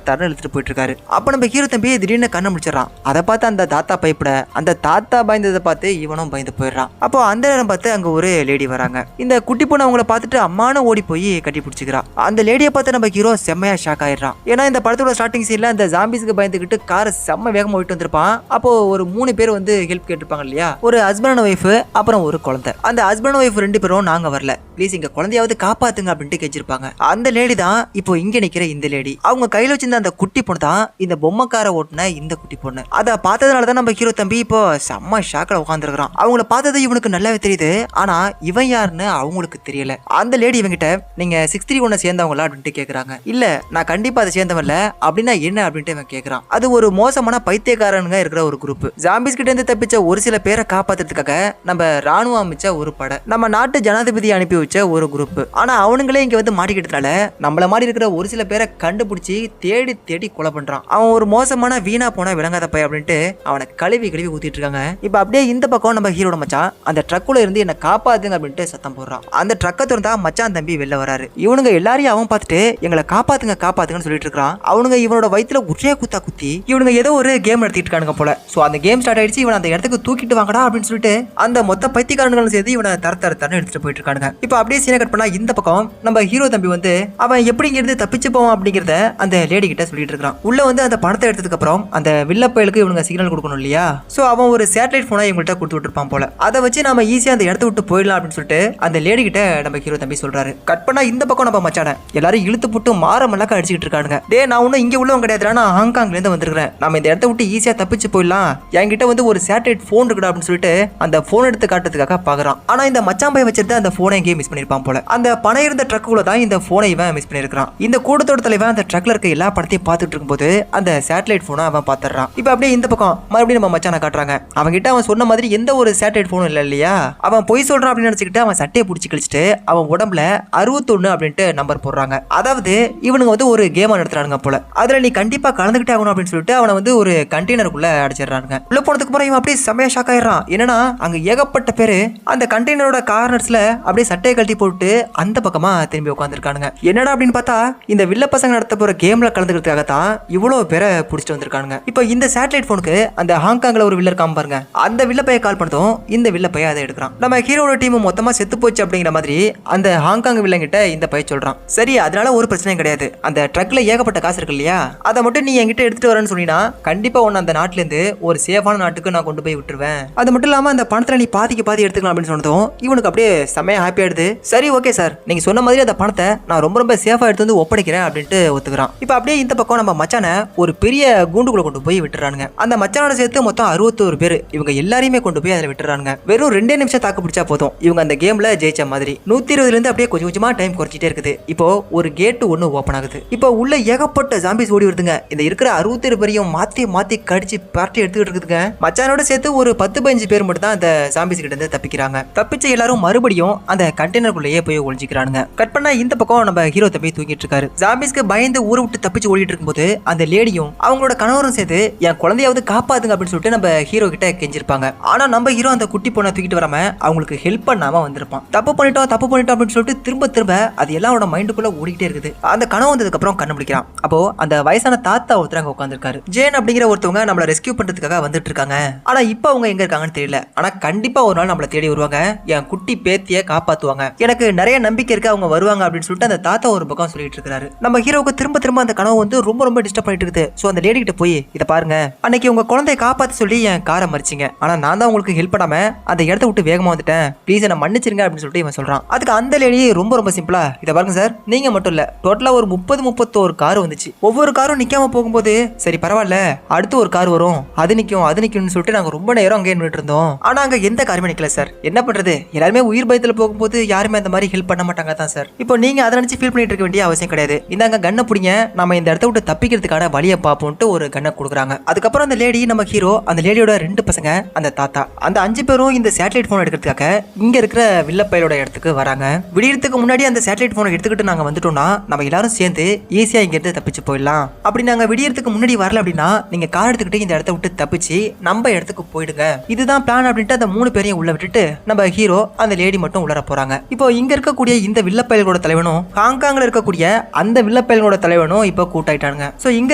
தரன்னு இழுத்துட்டு போயிட்டு இருக்காரு. அப்ப நம்ம ஹீரோ தம்பி திடீர்னு கண்ணை முடிச்சிடறான். அதை பார்த்து அந்த தாத்தா பயப்பட அந்த தாத்தா பயந்ததை பார்த்து இவனும் பயந்து போயிடுறான். அப்போ அந்த நேரம் பார்த்து அங்க ஒரு லேடி வராங்க. இந்த குட்டி பொண்ணு அவங்கள பார்த்துட்டு அம்மானு ஓடி போய் கட்டி பிடிச்சிக்கிறான். அந்த லேடியை பார்த்து நம்ம ஹீரோ செம்மையா ஷாக் ஆயிடுறான். ஏன்னா இந்த படத்தோட ஸ்டார்டிங் சீன்ல அந்த ஜாம்பிஸ்க்கு பயந்துக்கிட்டு காரை செம்ம வேகமா ஓட்டு வந்திருப்பான். அப்போ ஒரு 3 பேர் வந்து ஹெல்ப் கேட்டிருப்பாங்க இல்லையா, ஒரு ஹஸ்பண்ட் அண்ட் ஒய்ஃப் அப்புறம் ஒரு குழந்தை. அந்த ஹஸ்பண்ட் ஒய்ஃப் 2 பேரும் நாங்க வரல, ப்ளீஸ் இங்க குழந்தையாவது காப்பாத்துங்க அப்படின்ட்டு கேச்சிருப்பாங்க. அந்த லேடி தான் இப்போ இங்க நிக்கிற இந்த லேடி. அவங்க கையில வச்சிருந்த அந்த குட்டி பொண்ணு தான் இந்த பொம்மைக்கார ஓட்டுன இந்த குட்டி பொண்ணு. அதை பார்த்ததுனாலதான் நம்ம ஹீரோ தம்பி இப்போ செம்ம ஷாக்ல உட்காந்துருக்கான். அவங்கள பார்த்தது இவனுக்கு நல்லாவே தெரியுது, ஆனா இவன் யாருன்னு அவங்களுக்கு தெரியல. அந்த லேடி இவங்கிட்ட நீங்க 631 சேர்ந்தவங்களா அப்படின்ட்டு கேக்குறாங்க. இல்ல நான் கண்டிப்பா அதை சேர்ந்தவன்ல, அப்படின்னா என்ன அப்படின்ட்டு இவன் கேக்குறான். அது ஒரு மோசமான பைத்தியக்காரனுங்க இருக்கிற ஒரு குரூப். ஜாம்பிஸ் கிட்ட இருந்து தப்பிச்ச ஒரு சில பேரை காப்பாத்துறதுக்காக நம்ம ராணுவம் அமைச்ச ஒரு படை, நம்ம நாட்டு ஜனாதிபதி அனுப்பி வச்ச ஒரு குரூப். ஆனா அவனுங்களே இங்க வந்து மாட்டிக்கிட்டதுனால நம்மள மாதிரி இருக்கிற ஒரு சில பேரை கண்டுபிடிச்சி தேடி தேடி கொலை பண்றான். அவன் ஒரு மோசமான வீணா போன விளங்காத பை அப்படின்ட்டு அவனை கழுவி ஊத்திட்டு இருக்காங்க. இப்ப அப்படியே இந்த பக்கம் நம்ம ஹீரோட மச்சான் அந்த ட்ரக்குள்ள இருந்து என்ன காப்பாத்துங்க அப்படின்ட்டு சத்தம் போடுறான். அந்த ட்ரக்கை திறந்தா மச்சான் தம்பி வெளில வராரு. இவனுங்க எல்லாரையும் அவன் பார்த்துட்டு எங்களை காப்பாத்துங்கன்னு சொல்லிட்டு இருக்கான். அவனுங்க இவனோட வயித்துல ஒரே குத்தா குத்தி இவனுங்க ஏதோ ஒரு கேம் நடத்திட்டு இருக்கானுங்க போல. சோ அந்த கேம் ஸ்டார்ட் ஆயிடுச்சு. இவன் அந்த இடத்துக்கு தூக்கிட்டு வாங்கடா அப்படின்னு சொல்லிட்டு அந்த மொத்த பைத்தியக்காரங்களும் சேர்த்து இவனை தரன்னு எடுத்துட்டு போயிட்டு இருக்கானுங்க. இப்ப அப்படியே சீனை கட் பண்ணா இந்த பக்கம் நம்ம ஹீரோ தம்பி வந்து அவன் எப்படி இருந்து தப்பிச்சு போவான் அப்படிங்கறத அந்த லேடி கிட்ட சொல்லிட்டு இருக்கான். உள்ள வந்து அந்த பணத்தை எடுத்ததுக்கு அப்புறம் அந்த வில்லப்பயலுக்கு இவனுங்க சிக்னல் கொடுக்கணும் இல்லையா, சோ அவன் ஒரு சேட்டலைட் போனை இவங்கள்ட்ட கொடுத்து விட்டுருப்பான் போல. அதை வச்சு நாம ஈஸியா அந்த இடத்த விட்டு போயிடலாம் அப்படின்னு சொல்லிட்டு அந்த லேடி கிட்ட நம்ம ஹீரோ தம்பி சொல்றாரு. கட் பண்ணா இந்த பக்கம் நம்ம மச்சான எல்லாரும் இழுத்து போட்டு மாற மல்லக்க அடிச்சுட்டு இருக்கானுங்க. டே நான் ஒன்னும் இங்க உள்ளவங்க கிடையாது, நான் ஹாங்காங்ல இருந்து வந்திருக்கிறேன், நம்ம இந்த இடத்த விட்டு ஈஸியா தப்பிச்சு போயிடலாம், என்கிட்ட வந்து ஒரு சேட்டலைட் போன் இருக்குடா அப்படின்னு சொல்லிட்டு அந்த போன் எடுத்து காட்டுறதுக்காக பாக்குறான். ஆனா இந்த மச்சான் பைய வச்சிருந்த அந்த போனை எங்கேயும் மிஸ் பண்ணிருப்பான் போல. அந்த பணம் இருந்த ட்ரக்குள்ள தான் இந்த போனை இவன் மிஸ் பண்ணிருக்கான். இந்த கூட்டத்தோட தலைவன் அந்த ட்ரக்ல இருக்க எல்லா படத்தையும் பார்த்துட்டு இருக்கும்போது அந்த சேட்டலைட் போனை அவன் பாத்துறான். இப்ப அப்படியே இந்த பக்கம் மறுபடியும் நம்ம மச்சான காட்டுறாங்க. அவங்க கிட்ட அவன் சொன்ன மாதிரி எந்த ஒரு சேட்டலைட் போனும் இல்ல இல்லையா, அவன் பொய் சொல்றான் அப்படின்னு நினைச்சுக்கிட்டு அவன் சட்டையை பிடிச்சி கழிச்சிட்டு அவன் உடம்புல 61 அப்படின்ட்டு நம்பர் போடுறாங்க. அதாவது இவனுங்க வந்து ஒரு கேம் நடத்துறானுங்க போல. அதுல நீ கண்டிப்பா கலந்துகிட்டே ஆகணும் அப்படின்னு சொல்லிட்டு அவனை வந்து ஒரு கண்டெய்னருக்குள்ள அடிச்சிடறாங்க. உள்ள போனதுக்கு அப்புறம் இவன் அப்படியே செமையா ஷாக் ஆயிடுறான். என்னன்னா அங்க ஏகப்பட்ட பேரு அந்த கண்டெய்னரோட கார்னர்ஸ்ல அப்படியே சட்டையை கழட்டி போட்டு அந்த பக்கமா திரும்பி உட்காந்துருக்கானுங்க. என்னடா அப்படின்னு பார்த்தா இந்த வில்ல பசங்க நடத்த போற கேம்ல கலந்துக்கிறதுக்காக தான் இவ்வளவு பேரை பிடிச்சிட்டு வந்திருக்கானுங்க. இப்போ இந்த சேட்டலைட் போனுக்கு அந்த ஹாங்காங்ல ஒரு வில்ல இருக்காம பாருங்க, அந்த வில்ல பைய கால் பண்ணதும் இந்த வில்ல பைய அதை எடுக்கிறான். நம்ம ஹீரோட டீம் மொத்தமா செத்து போச்சு அப்படிங்கிற மாதிரி அந்த ஹாங்காங் வில்லங்கிட்ட இந்த பைய சொல்றான். சரி அதனால ஒரு பிரச்சனையும் கிடையாது, அந்த ட்ரக்ல ஏகப்பட்ட காசு இருக்கு இல்லையா, அதை மட்டும் நீ என்கிட்ட எடுத்துட்டு வரேன்னு சொன்னீங்கன்னா கண்டிப்பா உன்னை அந்த நாட்டுல இருந்து ஒரு சேஃபான நாட்டுக்கு நான் கொண்டு போய் விட்டுருவேன். அது மட்டும் இல்லாம அந்த பணத்துல நீ பாதி எடுத்துக்கலாம் அப்படின்னு சொன்னதும் இவனுக்கு அப்படியே செமையா ஹாப்பி ஆயிடுது. சரி ஓகே சார், நீங்க சொன்ன மாதிரி அந்த பணத்தை நான் ரொம்ப சேஃபா எடுத்து வந்து ஒப்படைக்கிறேன் அப்படின்ட்டு ஒத்துக்கிறான். இப்ப அப்படியே இந்த பக்கம் நம்ம மச்சான ஒரு பெரிய கூண்டுக்குள்ள கொண்டு போய் விட்டுறானுங்க. அந்த மச்சானோட சேர்த்து மொத்தம் 61 பேர், இவங்க எல்லாரையுமே கொண்டு போய் அதில் விட்டுறாங்க. வெறும் 2 நிமிஷம் தாக்கு பிடிச்சா போதும் இவங்க அந்த கேம்ல ஜெயிச்ச மாதிரி. 120 இருந்து அப்படியே கொஞ்சம் கொஞ்சமா டைம் குறைச்சிட்டே இருக்குது. இப்போ ஒரு கேட்டு ஒண்ணு ஓபன் ஆகுது. இப்போ உள்ள ஏகப்பட்ட ஜாம்பிஸ் ஓடி வருதுங்க. இந்த இருக்கிற 61 பேரையும் மாத்தி கடிச்சு பார்ட்டி எடுத்துக்கிட்டு இருக்குதுங்க. மச்சானோட சேர்த்து ஒரு 10-15 பேர் மட்டும் தான் அந்த ஜாம்பிஸ் கிட்ட இருந்து தப்பிக்கிறாங்க. தப்பிச்ச எல்லாரும் மறுபடியும் அந்த கண்டெய்னருக்குள்ளேயே போய் ஒளிஞ்சிக்கிறானுங்க. கட் பண்ணா இந்த பக்கம் நம்ம ஹீரோ தம்பி தூங்கிட்டு இருக்காரு. ஜாம்பிஸ்க்கு பயந்து ஊரை விட்டு தப்பிச்சு ஓடிட்டு இருக்கும்போது அந்த லேடியும் அவங்களோட கணவரும் சேர்த்து என் குழந்தையாவது காப்பாத்துங்க அப்படின்னு சொல்லிட்டு நம்ம ஹீரோ கிட்ட கெஞ்சிருப்பாங்க. ஆனா நம்ம ஹீரோ அந்த குட்டி பொண்ணை தூக்கிட்டு வராம அவங்களுக்கு ஹெல்ப் பண்ணாம வந்திருப்பான். தப்பு பண்ணிட்டோம் அப்படின்னு சொல்லிட்டு திரும்ப திரும்ப அது எல்லாம் அவனோட மைண்டுக்குள்ள ஓடிக்கிட்டே இருக்குது. அந்த கனவு வந்ததுக்கு அப்புறம் கண்டுபிடிக்கிறான். அப்போ அந்த வயசான தாத்தா ஒருத்தர் அங்க உட்காந்துருக்காரு. ஜேன் அப்படிங்கிற ஒருத்தவங்க நம்மள ரெஸ்கியூ பண்றதுக்காக வந்துட்டு இருக்காங்க. ஆனா இப்ப அவங்க எங்க இருக்காங்கன்னு தெரியல. ஆனா கண்டிப்பா ஒரு நாள் நம்மள தேடி வருவாங்க, என் குட்டி பேத்திய காப்பாத்துவாங்க, எனக்கு நிறைய நம்பிக்கை இருக்கு அவங்க வருவாங்க அப்படின்னு சொல்லிட்டு அந்த தாத்தா ஒரு பக்கம் சொல்லிட்டு இருக்காரு. நம்ம ஹீரோவுக்கு திரும்ப திரும்ப அந்த கனவு வந்து ரொம்ப ரொம்ப டிஸ்டர்ப் பண்ணிட்டு இருக்குது. சோ அந்த லேடி கிட்ட போய் இத பாருங்க, அன்னைக்கு உங்க குழந்தைய காப்பாத்த சொல்லி என் காரை மறிச்சிங்க, ஆனா நான் தான் உங்களுக்கு ஹெல்ப் பண்ணாம அந்த இடத்த விட்டு வேகமா வந்துட்டேன், ப்ளீஸ் என்ன மன்னிச்சிருங்க அப்படின்னு சொல்லிட்டு இவன் சொல்றான். அதுக்கு அந்த லேடி ரொம்ப ரொம்ப சிம்பிளா, இத பாருங்க சார், நீங்க மட்டும் இல்ல டோட்டலா ஒரு 30-31 கார் வந்துச்சு, ஒவ்வொரு காரும் நிக்காம போகும்போது சரி பரவாயில்ல அடுத்து ஒரு கார் வரும் அது நிக்கும்னு சொல்லிட்டு நாங்க ரொம்ப நேரம் அங்கே நின்னுட்டு இருந்தோம். ஆனா அங்க எந்த காருமே நிக்கல சார், என்ன பண்றது, எல்லாருமே உயிர் பயத்துல போகும்போது யாருமே அந்த மாதிரி ஹெல்ப் பண்ண மாட்டாங்க தான் சார். இப்போ நீங்க அதை நினைச்சு ஃபீல் பண்ணிட்டு இருக்க வேண்டிய அவசியம் கிடையாது. இந்தாங்க கண்ணை பிடிங்க, நம்ம இந்த இடத்த விட்டு தப்பிக்கிறதுக்கான வழியை பார்ப்போம்ட்டு ஒரு கண்ணை கொடுக்குறாங்க. அதுக்கப்புறம் அந்த லேடி, நம்ம ஹீரோ, அந்த லேடியோட 2 பசங்க, அந்த தாத்தா, அந்த 5 பேரும் இந்த சேட்டலைட் போன் எடுக்கிறதுக்காக இங்க இருக்கிற வில்லப்பையலோட இடத்துக்கு வராங்க. விடியறதுக்கு முன்னாடி அந்த சேட்டலைட் போனை எடுத்துக்கிட்டு நாங்க வந்துட்டோம்னா நம்ம எல்லாரும் சேர்ந்து ஈஸியா இங்க இருந்து தப்பிச்சு போயிடலாம். அப்படி நாங்க விடியறதுக்கு முன்னாடி வரல அப்படின்னா நீங்க கார் எடுத்துக்கிட்டு இந்த இடத்த விட்டு தப்பிச்சு நம்ம இடத்துக்கு போயிடுங்க, இதுதான் பிளான் அப்படின்ட்டு அந்த 3 பேரையும் உள்ள விட்டுட்டு நம்ம ஹீரோ அந்த லேடி மட்டும் உள்ளர போறாங்க. இப்போ இங்க இருக்கக்கூடிய இந்த வில்லப்பயலோட தலைவனும் ஹாங்காங்ல இருக்கக்கூடிய அந்த வில்லப்பயலோட தலைவனும் இப்போ கூட்டாயிட்டானுங்க. சோ இங்க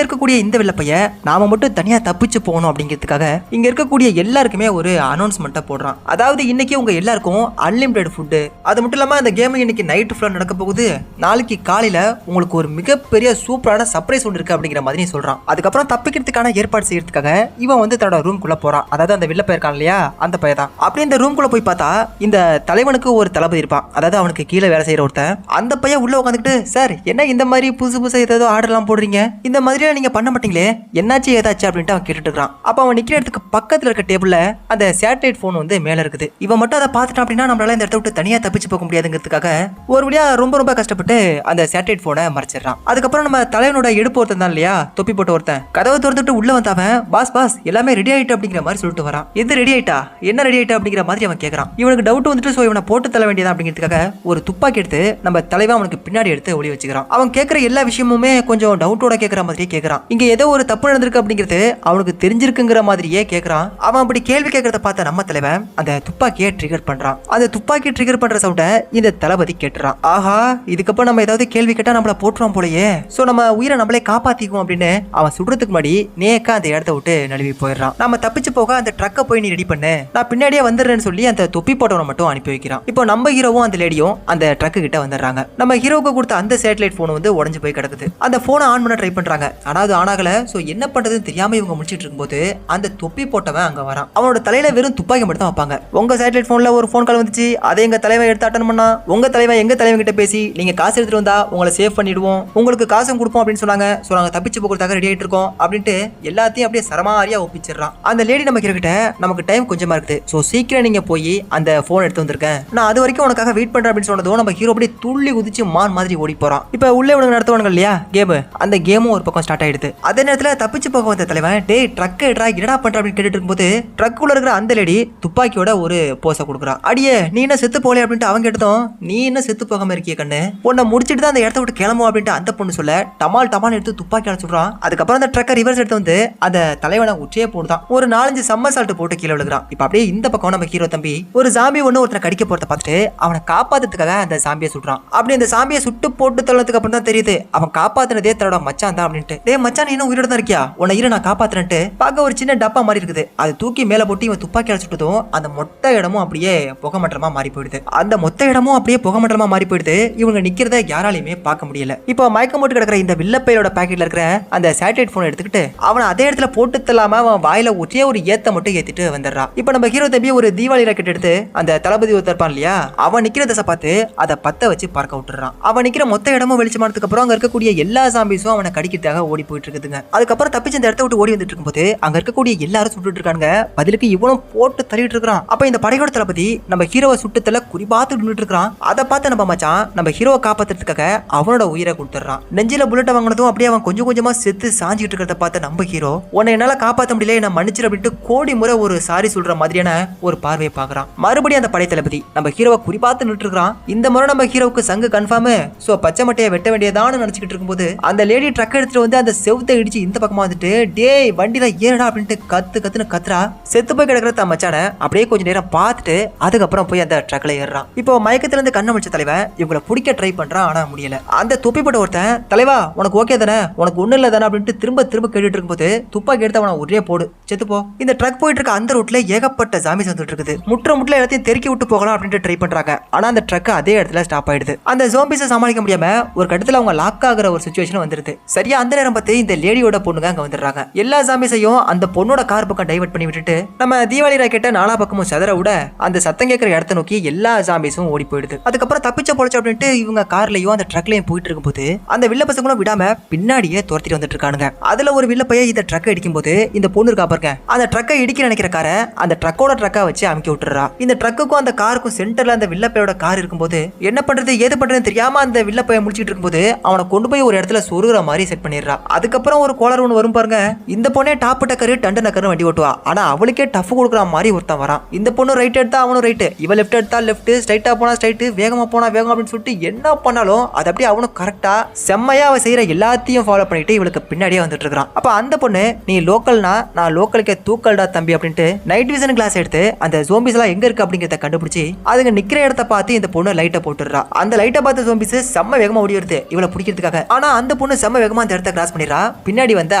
இருக்கக்கூடிய இந்த வில்லப்பைய நாம மட்டும் தனியா தப்பிச்சு போகணும் அப்படிங்கிறதுக்காக இங்க இருக்கக்கூடிய எல்லாருக்குமே ஒரு அனௌன்ஸ்மெண்ட்டை போடுறான். அதாவது இன்னைக்கு உங்க எல்லாருக்கும் அன்லிமிடெட் ஃபுட், அது மட்டும் இல்லாம அந்த கேம் இன்னைக்கு நைட் ஃபுல்லா நடக்க போகுது, நாளைக்கு காலையில உங்களுக்கு ஒரு மிகப்பெரிய சூப்பரான சர்ப்ரைஸ் ஒன்று இருக்கு அப்படிங்கிற மாதிரி சொல்றான். அதுக்கப்புறம் தப்பிக்கிறதுக்கான ஏற்பாடு செய்யறதுக்காக இவன் வந்து தன்னோட ரூம்குள்ள போறான். அதாவது அந்த வில்லப்பை இருக்கான் இல்லையா அந்த பையன் தான். அப்படி இந்த ரூம்குள்ள போய் பார்த்தா இந்த தலைவனுக்கு ஒரு தளபதி இருப்பான், அதாவது அவனுக்கு கீழே வேலை செய்யற ஒருத்தன். அந்த பையன் உள்ள உட்காந்துக்கிட்டு, சார் என்ன இந்த மாதிரி புதுசு ஏதோ ஆர்டர்லாம் போடுறீங்க, இந்த மாதிரி நீங்க பண்ண மாட்டீங்களே, என்னாச்சு ஏதாச்சு அப்படின்ட்டு அவன் கேட்டுட்டு இருக்கான். அப்ப அவன் நிக்கிற இடத்துக்கு பக்கத்துல இருக்க டேபிள்ல அந்த சேட்டலைட் போன் வந்து மேல இருக்குது. இவன் மட்டும் அதை பார்த்துட்டான் அப்படின்னா நம்மளால இந்த இடத்த விட்டு தனியா தப்பிச்சு போக முடியாதுங்கிறதுக்காக ஒரு வழியா ரொம்ப ரொம்ப கஷ்டப்பட்டு அந்த சேட்டலைட் போனை மறைச்சிடறான். அதுக்கப்புறம் நம்ம தலைவனோட எடுப்பு ஒருத்தன் தான் இல்லையா, தொப்பி போட்ட ஒருத்தன், கதவை திறந்துட்டு உள்ள வந்தவன், பாஸ் எல்லாமே ரெடி ஆயிட்டு அப்படிங்கிற மாதிரி சொல்லிட்டு வரான். எது ரெடி ஆயிட்டா, என்ன ரெடி ஆயிட்டா அப்படிங்கிற மாதிரி அவன் கேட்கறான். இவனுக்கு டவுட் வந்துட்டு சோ இவனை போட்டு தள்ள வேண்டியதா அப்படிங்கிறதுக்காக ஒரு துப்பாக்கி எடுத்து நம்ம தலைவன் அவனுக்கு பின்னாடி எடுத்து ஒளி வச்சுக்கிறான். அவன் கேட்கிற எல்லா விஷயமுமே கொஞ்சம் டவுட்டோட கேட்கற மாதிரியே கேட்கறான். இங்க ஏதோ ஒரு தப்பு நடந்திருக்கு அப்படிங்கிறது அவனுக்கு தெரிஞ்சிருக்குங்கிற மாதிரியே கேட்கறான். அவன் அப்படி கேள்வி கேட்கறத பார்த்த நம்ம தலைவன் அந்த துப்பாக்கியை ட்ரிகர் பண்றான். அந்த துப்பாக்கி ட்ரிகர் பண்ற சவுண்ட இந்த தளபதி கேட்டுறான். ஆஹா, இதுக்கப்புறம் நம்ம ஏதாவது கேள்வி கேட்டா நம்மள போட்டுருவோம் போலயே, சோ நம்ம உயிரை நம்மளே காப்பாத்திக்குவோம் அப்படின்னு அவன் சுடுறதுக்கு முன்னாடி நேக்கா அந்த இடத்த விட்டு நழுவி போயிடுறான். நம்ம தப்பிச்சு போக அந்த ட்ரக்கை போய் நீ ரெடி பண்ணு, நான் பின்னாடியே வந்துடுறேன்னு சொல்லி அந்த தொப்பி போட்டவனை மட்டும் அனுப்பி வைக்கிறான். இப்போ நம்ம ஹீரோவும் அந்த லேடியும் அந்த ட்ரக்கு கிட்ட வந்துடுறாங்க. நம்ம ஹீரோவுக்கு கொடுத்த அந்த சேட்டலைட் போன் வந்து உடஞ்சு போய் கிடக்குது. அந்த போனை ஆன் பண்ண ட்ரை பண்றாங்க, ஆனா அது ஆன் ஆகல. சோ என்ன பண்றதுன்னு தெரியாம இவங்க முடிச்சிட்டு இருக்கும்போது அந்த தொப்பி போட்டவன் அங்க வரான். அவனோட தலையில வெறும் துப்பாக்கி மட்டும் தான் வைப்பாங்க. உங்க சேட்டலைட் போன்ல ஒரு போன் கால் வந்துச்சு, அதை எங்க தலைவன் எடுத்து அட்டன் பண்ணா, உங்க தலைவன் எங்க தலைவன் கிட்ட பேசி நீங்க காசு எடுத்துட்டு வந்தா உங்களை சேவ் பண்ணிடுவோம், உங்களுக்கு காசும் கொடுப்போம் அப்படின்னு சொன்னாங்க. சோ நாங்க தப்பிச்சு போகிறதுக்காக ரெடி ஆயிட்டு இருக்கோம் அப்படின்ட்டு எல்லாத்தையும் அப்படியே சரமாரியா ஒப்பிச்சிடறான். அந்த லேடி நம்ம கிட்ட நமக்கு டைம் கொஞ்சமா இருக்குது, சோ சீக்கிரம் நீங்க போய் அந்த போன் எடுத்து வந்திருக்கேன், நான் அது வரைக்கும் உனக்காக வெயிட் பண்றேன் அப்படின்னு சொன்னதும் நம்ம ஹீரோ அப்படியே துள்ளி குதிச்சு மான் மாதிரி ஓடி போறான். இப்ப உள்ள இவனுக்கு நடத்துவானுங்க இல்லையா கேம், அந்த கேமும் ஒரு பக்கம் ஸ்டார்ட் ஆயிடுது. அதே நேரத்துல தப்பிச்சு போக வந்த தலைவன், டேய் ட்ரக் எடுறா, என்னடா பண்ற அப்படின்னு கேட்டுட்டு இருக்கும்போது ட்ரக்குள்ள இருக்கிற அந்த லேடி துப்பாக்கியோட ஒரு போஸை கொடுக்குறான். அடியே நீ என்ன செத்து போல அப்படின்ட்டு அவங்க கேட்டதும், நீ என்ன செத்து போகாம இருக்கிய கண்ணு, உன்னை முடிச்சிட்டு தான் அந்த இடத்த விட்டு கிளம்பும் அப்படின்ட்டு அந்த பொண்ணு சொல்ல டமால் எடுத்து துப்பாக்கி அடிச்சுடுறான். அதுக்கப்புறம் அந்த ட்ரக்கை ரிவர்ஸ் எடுத்து வந்து அந்த தலைவனை உச்சியே போடுதான். ஒரு 4-5 சம்மர் சால்ட் போட்டு கீழே விழுகிறான். இப்ப அப்படியே இந்த பக்கம் நம்ம ஹீரோ தம்பி ஒரு ஜாம்பி ஒண்ணு ஒருத்தனை கடிக்க போறத பார்த்துட்டு அவனை காப்பாத்துறதுக்காக அந்த சாம்பியை சுடுறான். அப்படி அந்த சாம்பியை சுட்டு போட்டு தள்ளதுக்கு அப்புறம் தான் தெரியுது அவன் காப்பாத்துனதே தன்னோட மச்சான் தான் அப்படின்ட்டு. டேய் மச்சான், நீ இன்னும் உயிரோட தான் இருக்கியா, உன்னை இரு நான் காப்பாத்துறேன்ட்டு பார்க்க ஒரு சின்ன டப்பா மாதிரி இருக்குது, அது தூக்கி மேல போட்டு இவன் துப்பாக்கி அடிச்சுட்டதும் அந்த மொத்த இடமும் அப்படியே புகமண்டலமா மாறி போயிடுது. அந்த மொத்த இடமும் அப்படியே புகமண்டலமா மாறி போயிடுது. இவங்க நிக்கிறத யாராலையுமே பார்க்க முடியல. இப்போ மயக்கம் போட்டு கிடக்கிற இந்த வில்லப்பையோட பாக்கெட்ல இருக்கிற அந்த சேட்டலைட் போன் எடுத்துக்கிட்டு அவனை அதே இடத்துல போட்டு தள்ளாம அவன் வாயில ஒரே ஒரு ஏத்த மட்டும் ஏத்திட்டு வந்துடுறான். இப்போ நம்ம ஹீரோ தம்பி ஒரு தீபாவளி ராக்கெட் எடுத்து அந்த தளபதி ஒருத்தருப்பான் இல்லையா, அவன் நிக்கிற தசை பார்த்து அதை பத்த வச்சு பார்க்க விட்டுறான். அவன் நிக்கிற மொத்த இடமும் வெளிச்சமானதுக்கு அப்புறம் அங்க இருக்கக்கூடிய எல்லா சாம்பிஸும் அவனை கடிக்கிறதுக்காக ஓடி போயிட்டு இருக்குதுங்க. அதுக்கப்புறம் தப்பிச்சு இந்த இடத்த விட்டு ஓடி வந்துட்டு இருக்கும்போது அங்க இருக்கக்கூடிய எல்லாரும் சுட்டுட்டு இருக்காங்க. பதிலுக்கு இவனும் போட்டு தள்ளிட்டு இருக்கான். அப்ப இந்த படையோட தளபதி நம்ம ஹீரோவை சுட்டுத்தல குறிபாத்து நின்றுட்டு இருக்கான். அதை பார்த்து நம்ம மச்சான் நம்ம ஹீரோவை காப்பாத்துறதுக்காக அவனோட உயிரை கொடுத்துறான். நெஞ்சில புல்லட்டை வாங்கினதும் அப்படியே அவன் கொஞ்சம் கொஞ்சமா செத்து சாஞ்சிட்டு இருக்கிறத பார்த்த நம்ம ஹீரோ, உன்னை என்னால காப்பாற்ற முடியல, நான் மன்னிச்சிரு அப்படின்ட்டு கோடி முறை ஒரு சாரி சொல்ற மாதிரியான ஒரு பார்வையை பாக்குறான். மறுபடியும் அந்த படை தளபதி நம்ம ஹீரோவை குறி பார்த்து நின்று இருக்கான். இந்த முறை நம்ம ஹீரோவுக்கு சங்கு கன்ஃபார்ம். சோ பச்சை மட்டையை வெட்ட வேண்டியதான்னு நினைச்சிட்டு இருக்கும்போது அந்த லேடி ட்ரக் எடுத்துட்டு வந்து அந்த செவுத்தை இடிச்சு இந்த பக்கமா வந்துட்டு டேய் வண்டியில ஏறடா அப்படின்ட்டு கத்துன்னு கத்துறா. செத்து போய் கிடக்கிற தான் மச்சான அப்படியே கொஞ்ச நேரம் பார்த்துட்டு அதுக்கப்புறம் போய் அந்த ட்ரக்ல ஏறான். இப்போ மயக்கத்துல இருந்து கண்ணை முடிச்ச தலைவன் இவங்களை பிடிக்க ட்ரை பண்றான். ஆனா முடியல. அந்த தொப்பிப்பட்ட ஒருத்தன் தலைவா உனக்கு ஓகே தானே உனக்கு ஒண்ணு இல்ல தானே அப்படின்ட்டு திரும்ப கேட்டுட்டு இருக்கும்போது துப்பாக்கி எடுத்து அவனை ஒரே போடு செத்து போ. இந்த ட்ரக் போயிட்டு இருக்க அந்த ரூட்ல ஏகப்பட்ட ஜாம்பிஸ் வந்துட்டு இருக்குது. முற்ற எல்லாத்தையும் தெருக்கி விட்டு போகலாம் அப்படின்ட்டு ட்ரை பண்றாங்க. ஆனா அந்த ட்ரக் அதே இடத்துல ஸ்டாப் ஆயிடுது. அந்த ஜாம்பிஸை சமாளிக்க முடியாம ஒரு கட்டத்துல அவங்க லாக் ஆகுற ஒரு சிச்சுவேஷன் வந்துருது. சரியா அந்த நேரம் பார்த்து இந்த லேடியோட பொண்ணுங்க அங்க வந்துடுறாங்க. எல்லா ஜாம்பிஸையும் அந்த பொண்ணோட கார் பக்கம் டைவர்ட் பண்ணி விட்டுட்டு நம்ம தீபாவளி ராக்கெட்டை நாலா பக்கமும் சதற விட அந்த சத்தம் கேட்கிற இடத்த நோக்கி எல்லா ஜாம்பிஸும் ஓடி போயிடுது. அதுக்கப்புறம் தப்பிச்ச பொழைச்சு அப்படின்ட்டு இவங்க கார்லயும் அந்த ட்ரக்லயும் போயிட்டு இருக்கும்போது அந்த வில்ல பசங்களும் விடாம பின்னாடியே துரத்திட்டு வந்துட்டு இருக்கானுங்க. அதுல ஒரு வில்ல பைய இந்த ட்ரக்கை இடிக்கும் போது இந்த பொண்ணு இருக்கா பாருங்க அந்த ட்ரக்கை இடிக்க நினைக்கிற காரை அந்த ட்ரக்கோட ட்ரக்கா வச்சு அமுக்கி விட்டுறா. இந்த ட்ரக்குக்கும் அந்த காருக்கும் சென்டர்ல அந்த வில்லப்பையோட கார் இருக்கும்போது என்ன பண்றது ஏது பண்றதுன்னு தெரியாம அந்த வில்லப்பைய முடிச்சிட்டு இருக்கும்போது அவனை கொண்டு போய் ஒரு இடத்துல சொருகிற மாதிரி செட் பண்ணிடுறா. அதுக்கப்புறம் ஒரு கோலர் ஒன்று வரும் பாருங்க. இந்த பொண்ணே டாப் டக்கரு டண்டு நக்கரு வண்டி ஓட்டுவா. ஆனா அவளுக்கே டஃப் கொடுக்குற மாதிரி ஒருத்தன் வரான். இந்த பொண்ணு ரைட் எடுத்தா அவனும் ரைட்டு, இவ லெஃப்ட் எடுத்தா லெஃப்ட், ஸ்ட்ரைட்டா போனா ஸ்ட்ரைட்டு, வேகமா போனா வேகம் அப்படின்னு சொல்லிட்டு என்ன பண்ணாலும் அது அப்படியே அவனும் கரெக்டா செம்மையா அவ செய்யற எல்லாத்தையும் ஃபாலோ பண்ணிட்டு இவளுக்கு பின்னாடியே வந்துட்டு இருக்கான். அப்ப அந்த பொண்ணு நீ லோக்கல்னா நான் லோக்கலுக்கே தூக்கல்டா தம்பி அப்படின்ட்டு நைட் விஷன் கிளாஸ் எடுத்து அந்த ஜோம்பிஸ் எல்லாம் எங்க இருக்கு அப்படிங்கறத கண்டுபிடிச்சு அதுங்க நிக்கிற இடத்த பார்த்து இந்த பொண்ணு லைட்டை போட்டுடுறா. அந்த லைட்டை பார்த்து ஜோம்பிஸ் செம்ம வேகமா ஓடி வருது இவளை பிடிக்கிறதுக்காக. ஆனா அந்த பொண்ணு செம்ம வேகமா அந்த இடத்த கிராஸ் பண்ணிடுறா. பின்னாடி வந்து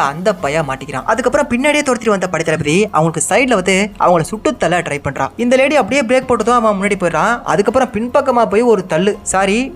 அந்த பைய மாட்டிக்கிறான். அதுக்கப்புறம் பின்னாடியே துரத்திட்டு வந்த படைத்தளபதி அவங்களுக்கு சைட்ல வந்து அவங்களை சுட்டு தள்ள ட்ரை பண்றான். இந்த லேடி அப்படியே பிரேக் போட்டதும் அவன் முன்னாடி போயிடறான். அதுக்கப்புறம் பின்பக்கமா போய் ஒரு தள்ளு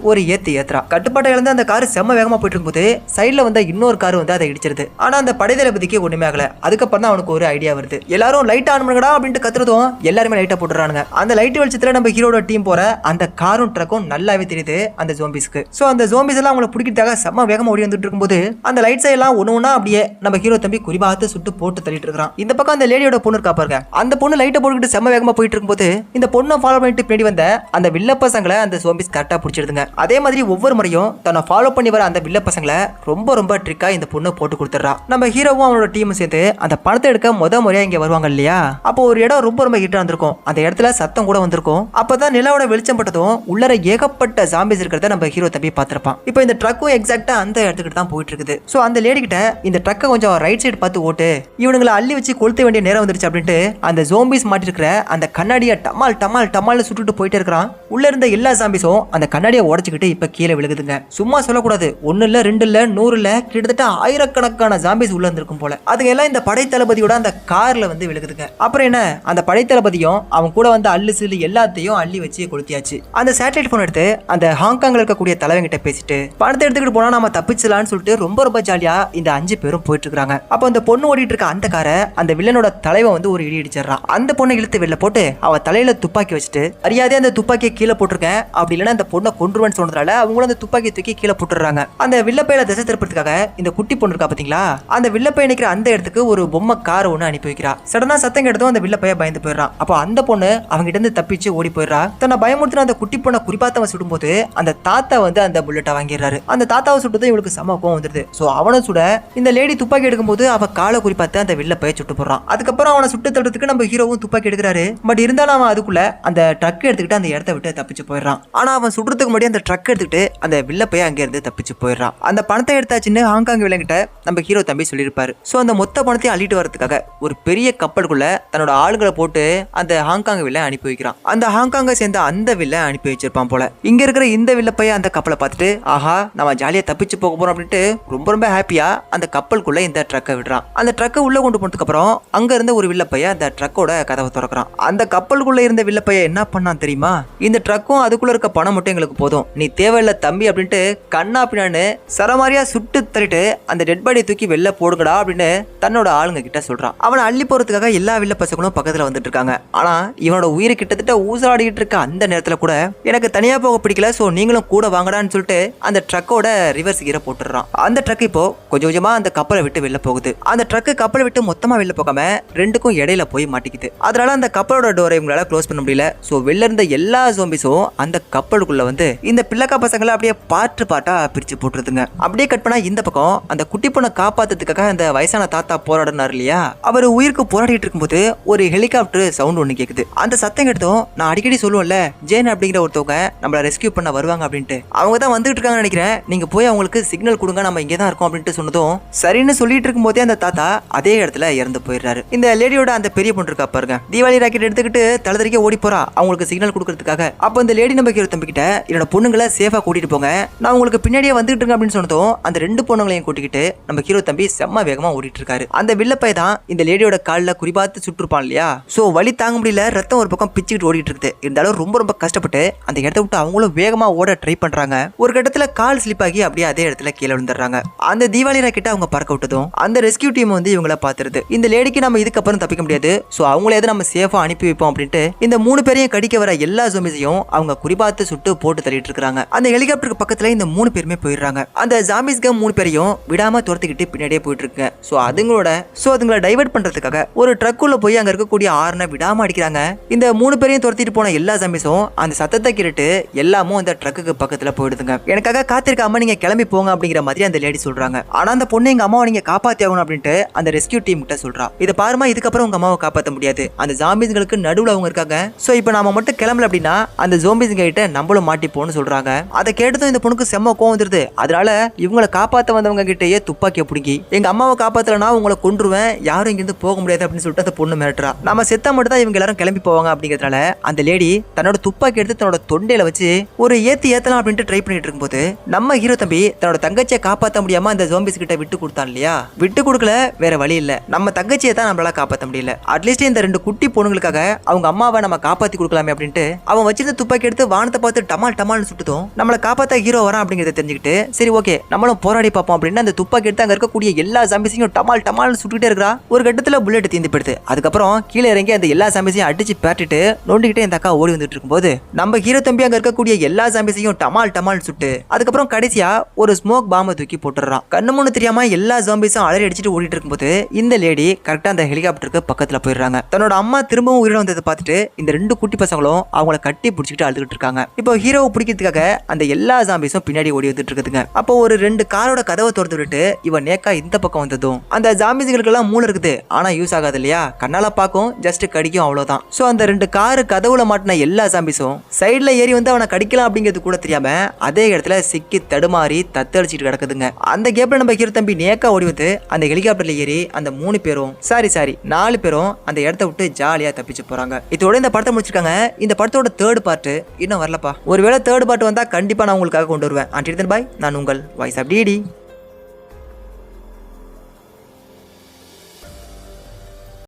ஒரு ஏத்துறா. கட்டுப்பாட்டை இழந்து அந்த கார் செம்ம வேகமா போயிட்டு இருக்கும்போது சைட்ல வந்த இன்னொரு கார் வந்து அதை இடிச்சிருது. ஆனா அந்த படைத்தளபதிக்கு ஒண்ணுமே ஆகல. அதுக்கப்புறம் தான் அவனுக்கு ஒரு ஐடியா வருது. எல்லாரும் லைட் ஆன் பண்ணுங்கடா அப்படின்ட்டு கத்துறதும் எல்லாருமே லைட்டை போட்டுறானுங்க. அந்த லைட் வெளிச்சத்துல நம்ம ஹீரோட டீம் போற அந்த காரும் ட்ரக்கும் நல்லாவே தெரியுது அந்த ஜோம்பிஸ்க்கு. சோ அந்த ஜோம்பிஸ் எல்லாம் அவங்களை பிடிக்கிறதுக்காக செம்ம வேகமா ஓடி வந்துட்டு இருக்கும்போது அந்த லைட்ஸ் எல்லாம் ஒண்ணு அப்படியே நம்ம ஹீரோ தம்பி குறிபாத்து சுட்டு போட்டு தள்ளிட்டு இருக்கான். இந்த பக்கம் அந்த லேடியோட பொண்ணு இருக்கா பாருங்க. அந்த பொண்ணு லைட்டை போட்டுக்கிட்டு செம்ம வேகமா போயிட்டு இருக்கும்போது இந்த பொண்ணை ஃபாலோ பண்ணிட்டு பின்னாடி வந்த அந்த வில்ல பசங்களை அந்த ஜோம்பிஸ் கரெக்டா பிடிச்சிடுதுங்க. அதே மாதிரி ஒவ்வொரு முறையும் தன்னை ஃபாலோ பண்ணி வர அந்த வில்ல பசங்களை ரொம்ப ட்ரிக்கா இந்த பொண்ணு போட்டு கொடுத்துறா. நம்ம ஹீரோவும் அவனோட டீமும் சேர்ந்து அந்த பணத்தை எடுக்க முறையா இங்க வருவாங்க இல்லையா. அப்போ ஒரு இடம் ரொம்ப ஹிட்டா இருந்திருக்கும். அந்த இடத்துல சத்தம் கூட வந்திருக்கும். அப்பதான் நிலவோட வெளிச்சம் பட்டதும் உள்ளர ஏகப்பட்ட ஜாம்பிஸ் இருக்கிறத நம்ம ஹீரோ தம்பி பார்த்திருப்பான். இப்போ இந்த ட்ரக்கும் எக்ஸாக்டா அந்த இடத்துக்கு தான் போயிட்டு இருக்குது. சோ அந்த லேடி கிட்ட இந்த ட்ரக்கை கொஞ்சம் ரைட் சைடு பார்த்து ஓட்டு, இவனுங்களை அள்ளி வச்சு கொளுத்த வேண்டிய நேரம் வந்துருச்சு அப்படின்ட்டு அந்த ஜோம்பிஸ் மாட்டி இருக்கிற அந்த கண்ணாடியை டமால் சுட்டுட்டு போயிட்டே இருக்கிறான். உள்ள இருந்த எல்லா ஜாம்பிஸும் அந்த கண்ணாடியை உடைச்சுக்கிட்டு இப்ப கீழே விழுகுதுங்க. சும்மா சொல்லக்கூடாது, 1 இல்ல 2 இல்ல 100 இல்ல கிட்டத்தட்ட ஆயிரக்கணக்கான ஜாம்பிஸ் உள்ள இருந்திருக்கும் போல. அதுங்க எல்லாம் இந்த படைத்தளபதியோட அந்த கார்ல வந்து விழுகுதுங்க. அப்புறம் என்ன அந்த படைத்தளபதியும் அவன் கூட வந்து அள்ளு சில்லு எல்லாத்தையும் அள்ளி வச்சு கொளுத்தியாச்சு. அந்த சேட்டலைட் போன் எடுத்து அந்த ஹாங்காங்ல இருக்கக்கூடிய தலைவங்கிட்ட பேசிட்டு பணத்தை எடுத்துக்கிட்டு போனா நம்ம தப்பிச்சலான்னு சொல்லிட்டு ரொம்ப ஜாலியா இந்த 5 பேரும் போயிட்டு இருக்காங்க. அப்போ அந்த பொண்ணு ஓடிட்டு இருக்க அந்த காரை அந்த வில்லனோட தலைவன் வந்து ஒரு இடி இடிச்சிடறான். அந்த பொண்ணை இழுத்து வெளில போட்டு அவ தலையில துப்பாக்கி வச்சுட்டு அறியாதே அந்த துப்பாக்கியை கீழே போட்டிருக்கேன் அப்படி இல்லைன்னா அந்த பொண்ணை கொன்றுவேன்னு சொன்னதால அவங்களும் அந்த துப்பாக்கியை தூக்கி கீழே போட்டுறாங்க. அந்த வில்லப்பையில திசை திருப்பறதுக்காக இந்த குட்டி பொண்ணு இருக்கா பாத்தீங்களா, அந்த வில்லப்பை நிக்கிற அந்த இடத்துக்கு ஒரு பொம்மை கார் ஒண்ணு அனுப்பி வைக்கிறா. சடனா சத்தம் கேட்டதும் அந்த வில்லப்பைய பயந்து போயிடுறான். அப்போ அந்த பொண்ணு அவங்க கிட்ட இருந்து தப்பிச்சு ஓடி போயிடுறா. தன்னை பயமுறுத்தின அந்த குட்டி பொண்ணை குறிப்பாத்தவன் சுடும்போது அந்த தாத்தா வந்து அந்த புல்லட்டை வாங்கிடுறாரு. அந்த தாத்தாவை சுட்டது இவளுக்கு சம கோவம் வந்துருது. சோ அவனை சுட இந்த லேடி துப்பாக்கி எடுக்கும்போது அவ காலை குறிப்பாத்து அந்த வில்லப்பைய சுட்டு போடுறான். அதுக்கப்புறம் அவனை சுட்டு தள்ளுறதுக்கு நம்ம ஹீரோவும் துப்பாக்கி எடுக்கிறாரு. பட் இருந்தாலும் அவன் அதுக்குள்ள அந்த ட்ரக் எடுத்துக்கிட்டு அந்த இடத்த விட்டு தப்பிச்சு போயிடுறான். ஆனா அவன் சுடுறதுக்கு முன்னாடி அந்த ட்ரக் எடுத்துக்கிட்டு அந்த வில்லப்பைய அங்க இருந்து தப்பிச்சு போயிடுறான். அந்த பணத்தை எடுத்தாச்சுன்னு ஹாங்காங் விலங்கிட்ட நம்ம ஹீரோ தம்பி சொல்லியிருப்பாரு. சோ அந்த மொத்த பணத்தையும் அள்ளிட்டு வரதுக்காக ஒரு பெரிய கப்பலுக்குள்ள தன்னோட ஆளுங்களை போட்டு அந்த ஹாங்காங் வில்ல அனுப்பி வைக்கிறான். அந்த ஹாங்காங்கை சேர்ந்த அந்த வில்ல அனுப்பி வச்சிருப்பான் போல. இங்க இருக்கிற இந்த வில்லப்பைய அந்த கப்பலை பார்த்துட்டு ஆஹா நம்ம ஜாலியா தப்பிச்சு போக போறோம் அப்படின்ட்டு ரொம்ப ஹாப்பியா அந்த கப்பலுக்குள்ள இந்த ட்ரக்கை விடுறான். அந்த ட்ரக்கை உள்ள கொண்டு போனதுக்கு அப்புறம் அங்க இருந்த ஒரு வில்லப்பைய அந்த ட்ரக்கோட கதவை திறக்கிறான். அந்த கப்பலுக்குள்ள இருந்த வில்லப்பைய என்ன பண்ணான் தெரியுமா, இந்த ட்ரக்கும் அதுக்குள்ள இருக்க பணம் மட்டும் எங்களுக்கு போதும், நீ தேவையில்ல தம்பி அப்படின்ட்டு கண்ணா பின்னான்னு சரமாரியா சுட்டு தள்ளிட்டு அந்த டெட் பாடியை தூக்கி வெளில போடுங்கடா அப்படின்னு தன்னோட ஆளுங்க கிட்ட சொல்றான். அவனை அள்ளி போறதுக்காக எல்லா வில்ல பசங்களும் பக்கத்துல வந்துட்டு இருக்காங்க. ஆனா இவனோட உயிரை கிட்டத்தட்ட ஊசலாடிட்டு இருக்க அந்த நேரத்துல கூட எனக்கு தனியா போக பிடிக்கல, சோ நீங்களும் கூட வாங்கடான்னு சொல்லிட்டு அந்த ட்ரக்கோட ரிவர்ஸ் கீரை போட்டுறான். அந்த ட்ரக் இப்போ கொஞ்சமா அந்த கப்பலை விட்டு வெளில போகுது. அந்த ட்ரக் கப்பலை விட்டு மொத்தமா வெளில போகாம ரெண்டுக்கும் இடையில போய் மாட்டிக்குது. அதனால அந்த கப்பலோட டோரை இவங்களால க்ளோஸ் பண்ண முடியல. சோ வெளில இருந்த எல்லா ஜோம்பிஸும் அந்த கப்பலுக்குள்ள வந்து இந்த பிள்ளைக்கா பசங்களை அப்படியே பாட்டா பிரிச்சு போட்டுருதுங்க. அப்படியே கட் பண்ணா இந்த பக்கம் அந்த குட்டி பொண்ணை காப்பாத்துறதுக்காக அந்த வயசான தாத்தா போராடினார் இல்லையா, அவர் உயிருக்கு போராடிட்டு இருக்கும்போது ஒரு ஹெலிகாப்டர் சவுண்ட் ஒண்ணு கேக்குது. அந்த சத்தம் கேட்டதும் நான் அடிக்கடி சொல்லுவேன்ல ஜேன் அப்படிங்கிற ஒருத்தவங்க நம்மள ரெஸ்கியூ பண்ண வருவாங்க அப்படின்ட்டு. அவங்க தான் வந்துட்டு இருக்காங்கன்னு நினைக்கிறேன், நீங்க போய் அவங்களுக்கு சிக்னல் கொடுங்க, நம்ம இங்கே தான் இருக்கோம் அப்படின்ட்டு சொன்னதும் சரின்னு சொல்லிட்டு இருக்கும் போதே அந்த தாத்தா அதே இடத்துல இறந்து போயிடுறாரு. இந்த லேடியோட அந்த பெரிய பொண்ணு இருக்கா பாருங்க, தீபாவளி ராக்கெட் எடுத்துக்கிட்டு தலதறிக்க ஓடி போறா அவங்களுக்கு சிக்னல் கொடுக்கறதுக்காக. அப்ப இந்த லேடி நம்ம ஹீரோ தம்பி கிட்ட என்னோட பொண்ணுங்களை சேஃபா கூட்டிட்டு போங்க, நான் உங்களுக்கு பின்னாடியே வந்துட்டு இருக்கேன் அப்படின்னு சொன்னதும் அந்த 2 பொண்ணுங்களையும் கூட்டிக்கிட்டு நம்ம ஹீரோ தம்பி செம்ம வேகமா ஓடிட்டு இருக்காரு. அந்த வில்லப்பை தான் இந்த லேடியோட கால்ல குறிபாத்து சுட்டுருப்பான் இல்லையா. சோ வலி தாங்க முடியல, ரத்தம் ஒரு பக்கம் பிச்சுக்கிட்டு ஓடிட்டு இருக்குது. இருந்தாலும் ரொம்ப கஷ்டப்பட்டு அந்த இடத்த விட்டு அவங்களும் வேகமா ஓட ட்ரை பண்றாங்க. ஒரு கட்டத்துல கால் ஸ்லிப் ஆகி அப்படியே அதே இடத்துல கீழே விழுந்துடுறாங்க. அந்த தீபாவளி ராக்கெட்டை அவங்க பறக்க விட்டதும் அந்த ரெஸ்கியூ டீம் வந்து இவங்கள பாத்துருது. இந்த லேடிக்கு நம்ம இதுக்கப்புறம் தப்பிக்க முடியாது, சோ அவங்களே நம்ம சேஃபா அனுப்பி வைப்போம் அப்படின்ட்டு இந்த 3 பேரையும் கடிக்க வர எல்லா ஜாம்பிஸையும் அவங்க குறிபாத்து சுட்டு போட்டு தள்ளிட்டு இருக்காங்க. அந்த ஹெலிகாப்டருக்கு பக்கத்துல இந்த 3 பேருமே போயிடுறாங்க. அந்த ஜாம்பிஸ்க 3 பேரையும் விடாம துரத்திக்கிட்டு பின்னாடியே போயிட்டு இருக்கு. சோ அதுங்களை டைவர்ட் பண்றதுக்காக ஒரு ட்ரக்குள்ள போய் அங்க இருக்கக்கூடிய ஆர்னை விடாம அடிக்கிறாங்க. இந்த 3 பேரையும் துரத்திட்டு போன எல்லா ஜாம்பிஸும் அந்த சத்தத்தை கேட்டு எல்லாமும் அந்த ட்ரக்குக்கு பக்கத்துல போயிடுதுங்க. எனக்காக காத்திருக்காம நீங்க கிளம்பி போங்க அப்படிங்கிற மாதிரி அந்த லேடி சொல்றாங்க. ஆனா அந்த பொண்ணு எங்க அம்மாவை நீங்க காப்பாத்தி ஆகணும் அப்படின்ட்டு அந்த ரெஸ்கியூ டீம் கிட்ட சொல்றா. இதை பாருமா, இதுக்கப்புறம் உங்க அம்மாவை காப்பாற்ற முடியாது, அந்த ஜாம்பிஸ்களுக்கு நடுவுல அவங்க இருக்காங்க. சோ இப்போ நாம மட்டும் கிளம்பல அப்படின்னா அந்த ஜாம்பிஸ்ங்க கிட்ட நம்மளும் மாட்டிப்போன்னு சொல்றாங்க. அதை கேட்டதும் இந்த பொண்ணுக்கு செம்ம கோவம் வந்துருது. அதனால இவங்களை காப்பாற்ற வந்தவங்க கிட்டேயே துப்பாக்கியை பிடிக்கி எங்க அம்மாவை காப்பாத்தலனா உங்களை கொன்றுவேன், யாரும் இங்கிருந்து போக முடியாது அப்படின்னு சொல்லிட்டு அந்த பொண்ணு மிரட்டுறா. நம்ம செத்தா மட்டும் தான் இவங்க எல்லாரும் கிளம்பி போவாங்க அப்படிங்கிறதுனால அந்த லேடி தன்னோட துப்பாக்கி எடுத்து தன்னோட தொண்டையில வச்சு ஒரு ஏத்தலாம் அப்படின்ட்டு ட்ரை பண்ணிட்டு இருக்கும்போது நம்ம ஹீரோ தம்பி தன்னோட தங்கச்சியை காப்பாற்ற முடியாம அந்த ஜாம்பிஸ் கிட்ட விட்டு கொடுத்தான் இல்லையா. விட்டு கொடுக்கல, வேற வழி இல்ல, நம்ம தங்கச்சியை தான் நம்மளால காப்பாற்ற முடியல, அட்லீஸ்ட் இந்த 2 குட்டி பொண்ணுங்களுக்காக அவங்க அம்மாவை நம்ம காப்பாத்தி கொடுக்கலாமே அப்படின்ட்டு அவன் வச்சிருந்த துப்பாக்கி எடுத்து வானத்தை பார்த்து டமால்னு சுட்டுதும் நம்மளை காப்பாத்த ஹீரோ வரான் அப்படிங்கறத தெரிஞ்சுக்கிட்டு சரி ஓகே நம்மளும் போராடி பார்ப்போம் அப்படின்னு அந்த துப்பாக்கி எடுத்து அங்க இருக்கக்கூடிய எல்லா ஜாம்பிஸையும் டமால்னு சுட்டுட்டே இருக்கா. ஒரு கட்டத்துல புல்லட் தீந்து போயிடுது. அதுக்கப்புறம் கீழே இறங்கி அந்த எல்லா ஜாம்பிஸையும் அடிச்சு பேட்டிட்டு நோண்டிக்கிட்டே இந்த அக்கா ஓடி வந்துட்டு இருக்கும்போது நம்ம ஹீரோ தம்பி அங்க இருக்கக்கூடிய எல்லா ஜாம்பிஸையும் டமால் சுட்டு அதுக்கப்புறம் கடைசியா ஒரு ஸ்மோக் பாம்பை தூக்கி போட்டுறான். கண்ணு முன்னு தெரியாம எல்லா ஜாம்பிஸும் அலறி அடிச்சுட்டு ஓடிட்டு இருக்கும்போது இந்த லேடி கரெக்டா அந்த ஹெலிகாப்டருக்கு பக்கத்துல போயிடுறாங்க. தன்னோட அம்மா திரும்பவும் உயிரிழந்து வந்ததை பார்த்துட்டு இந்த 2 குட்டி பசங்களும் அவங்கள கட்டி பிடிச்சிட்டு அழுதுகிட்டு இருக்காங்க. இப்போ ஹீரோவை பிடிக்கிறதுக்காக அந்த எல்லா ஜாம்பிஸும் பின்னாடி ஓடி வந்துட்டு இருக்குதுங்க. அப்போ ஒரு 2 காரோட கதவை திறந்து விட்டு இவன் நேக்கா இந்த பக்கம் வந்ததும் அந்த ஜாம்பிஸ்களுக்கு எல்லாம் மூளை இருக்குது, ஆனா யூஸ் ஆகாது இல்லையா, கண்ணால பாக்கும் ஜஸ்ட் கடிக்கும் அவ்வளவுதான். சோ அந்த 2 காரு கதவுல மாட்டின எல்லா ஜாம்பிஸும் சைட்ல ஏறி வந்து அவனை கடிக்கலாம் அப்படிங்கிறது கூட தெரியாம அதே இடத்துல சிக்கி தடுமாறி தத்தளிச்சிட்டு கிடக்குதுங்க. அந்த கேப்ல நம்ம ஹீரோ தம்பி நேக்கா ஓடி வந்து அந்த ஹெலிகாப்டர்ல ஏறி அந்த 3 பேரும் 4 பேரும் அந்த இடத்த விட்டு ஜாலியா தப்பிச்சு போறாங்க. இதோட இந்த படத்தை முடிச்சிருக்காங்க. இந்த படத்தோட 3rd பார்ட் இன்னும் வரலப்பா. ஒருவேளை 3rd பார்ட் வந்தா கண்டிப்பா நான் உங்களுக்காக கொண்டு வருவேன். Until then bye, நான் உங்கள் வாய்ஸ் ஆஃப் டிடி.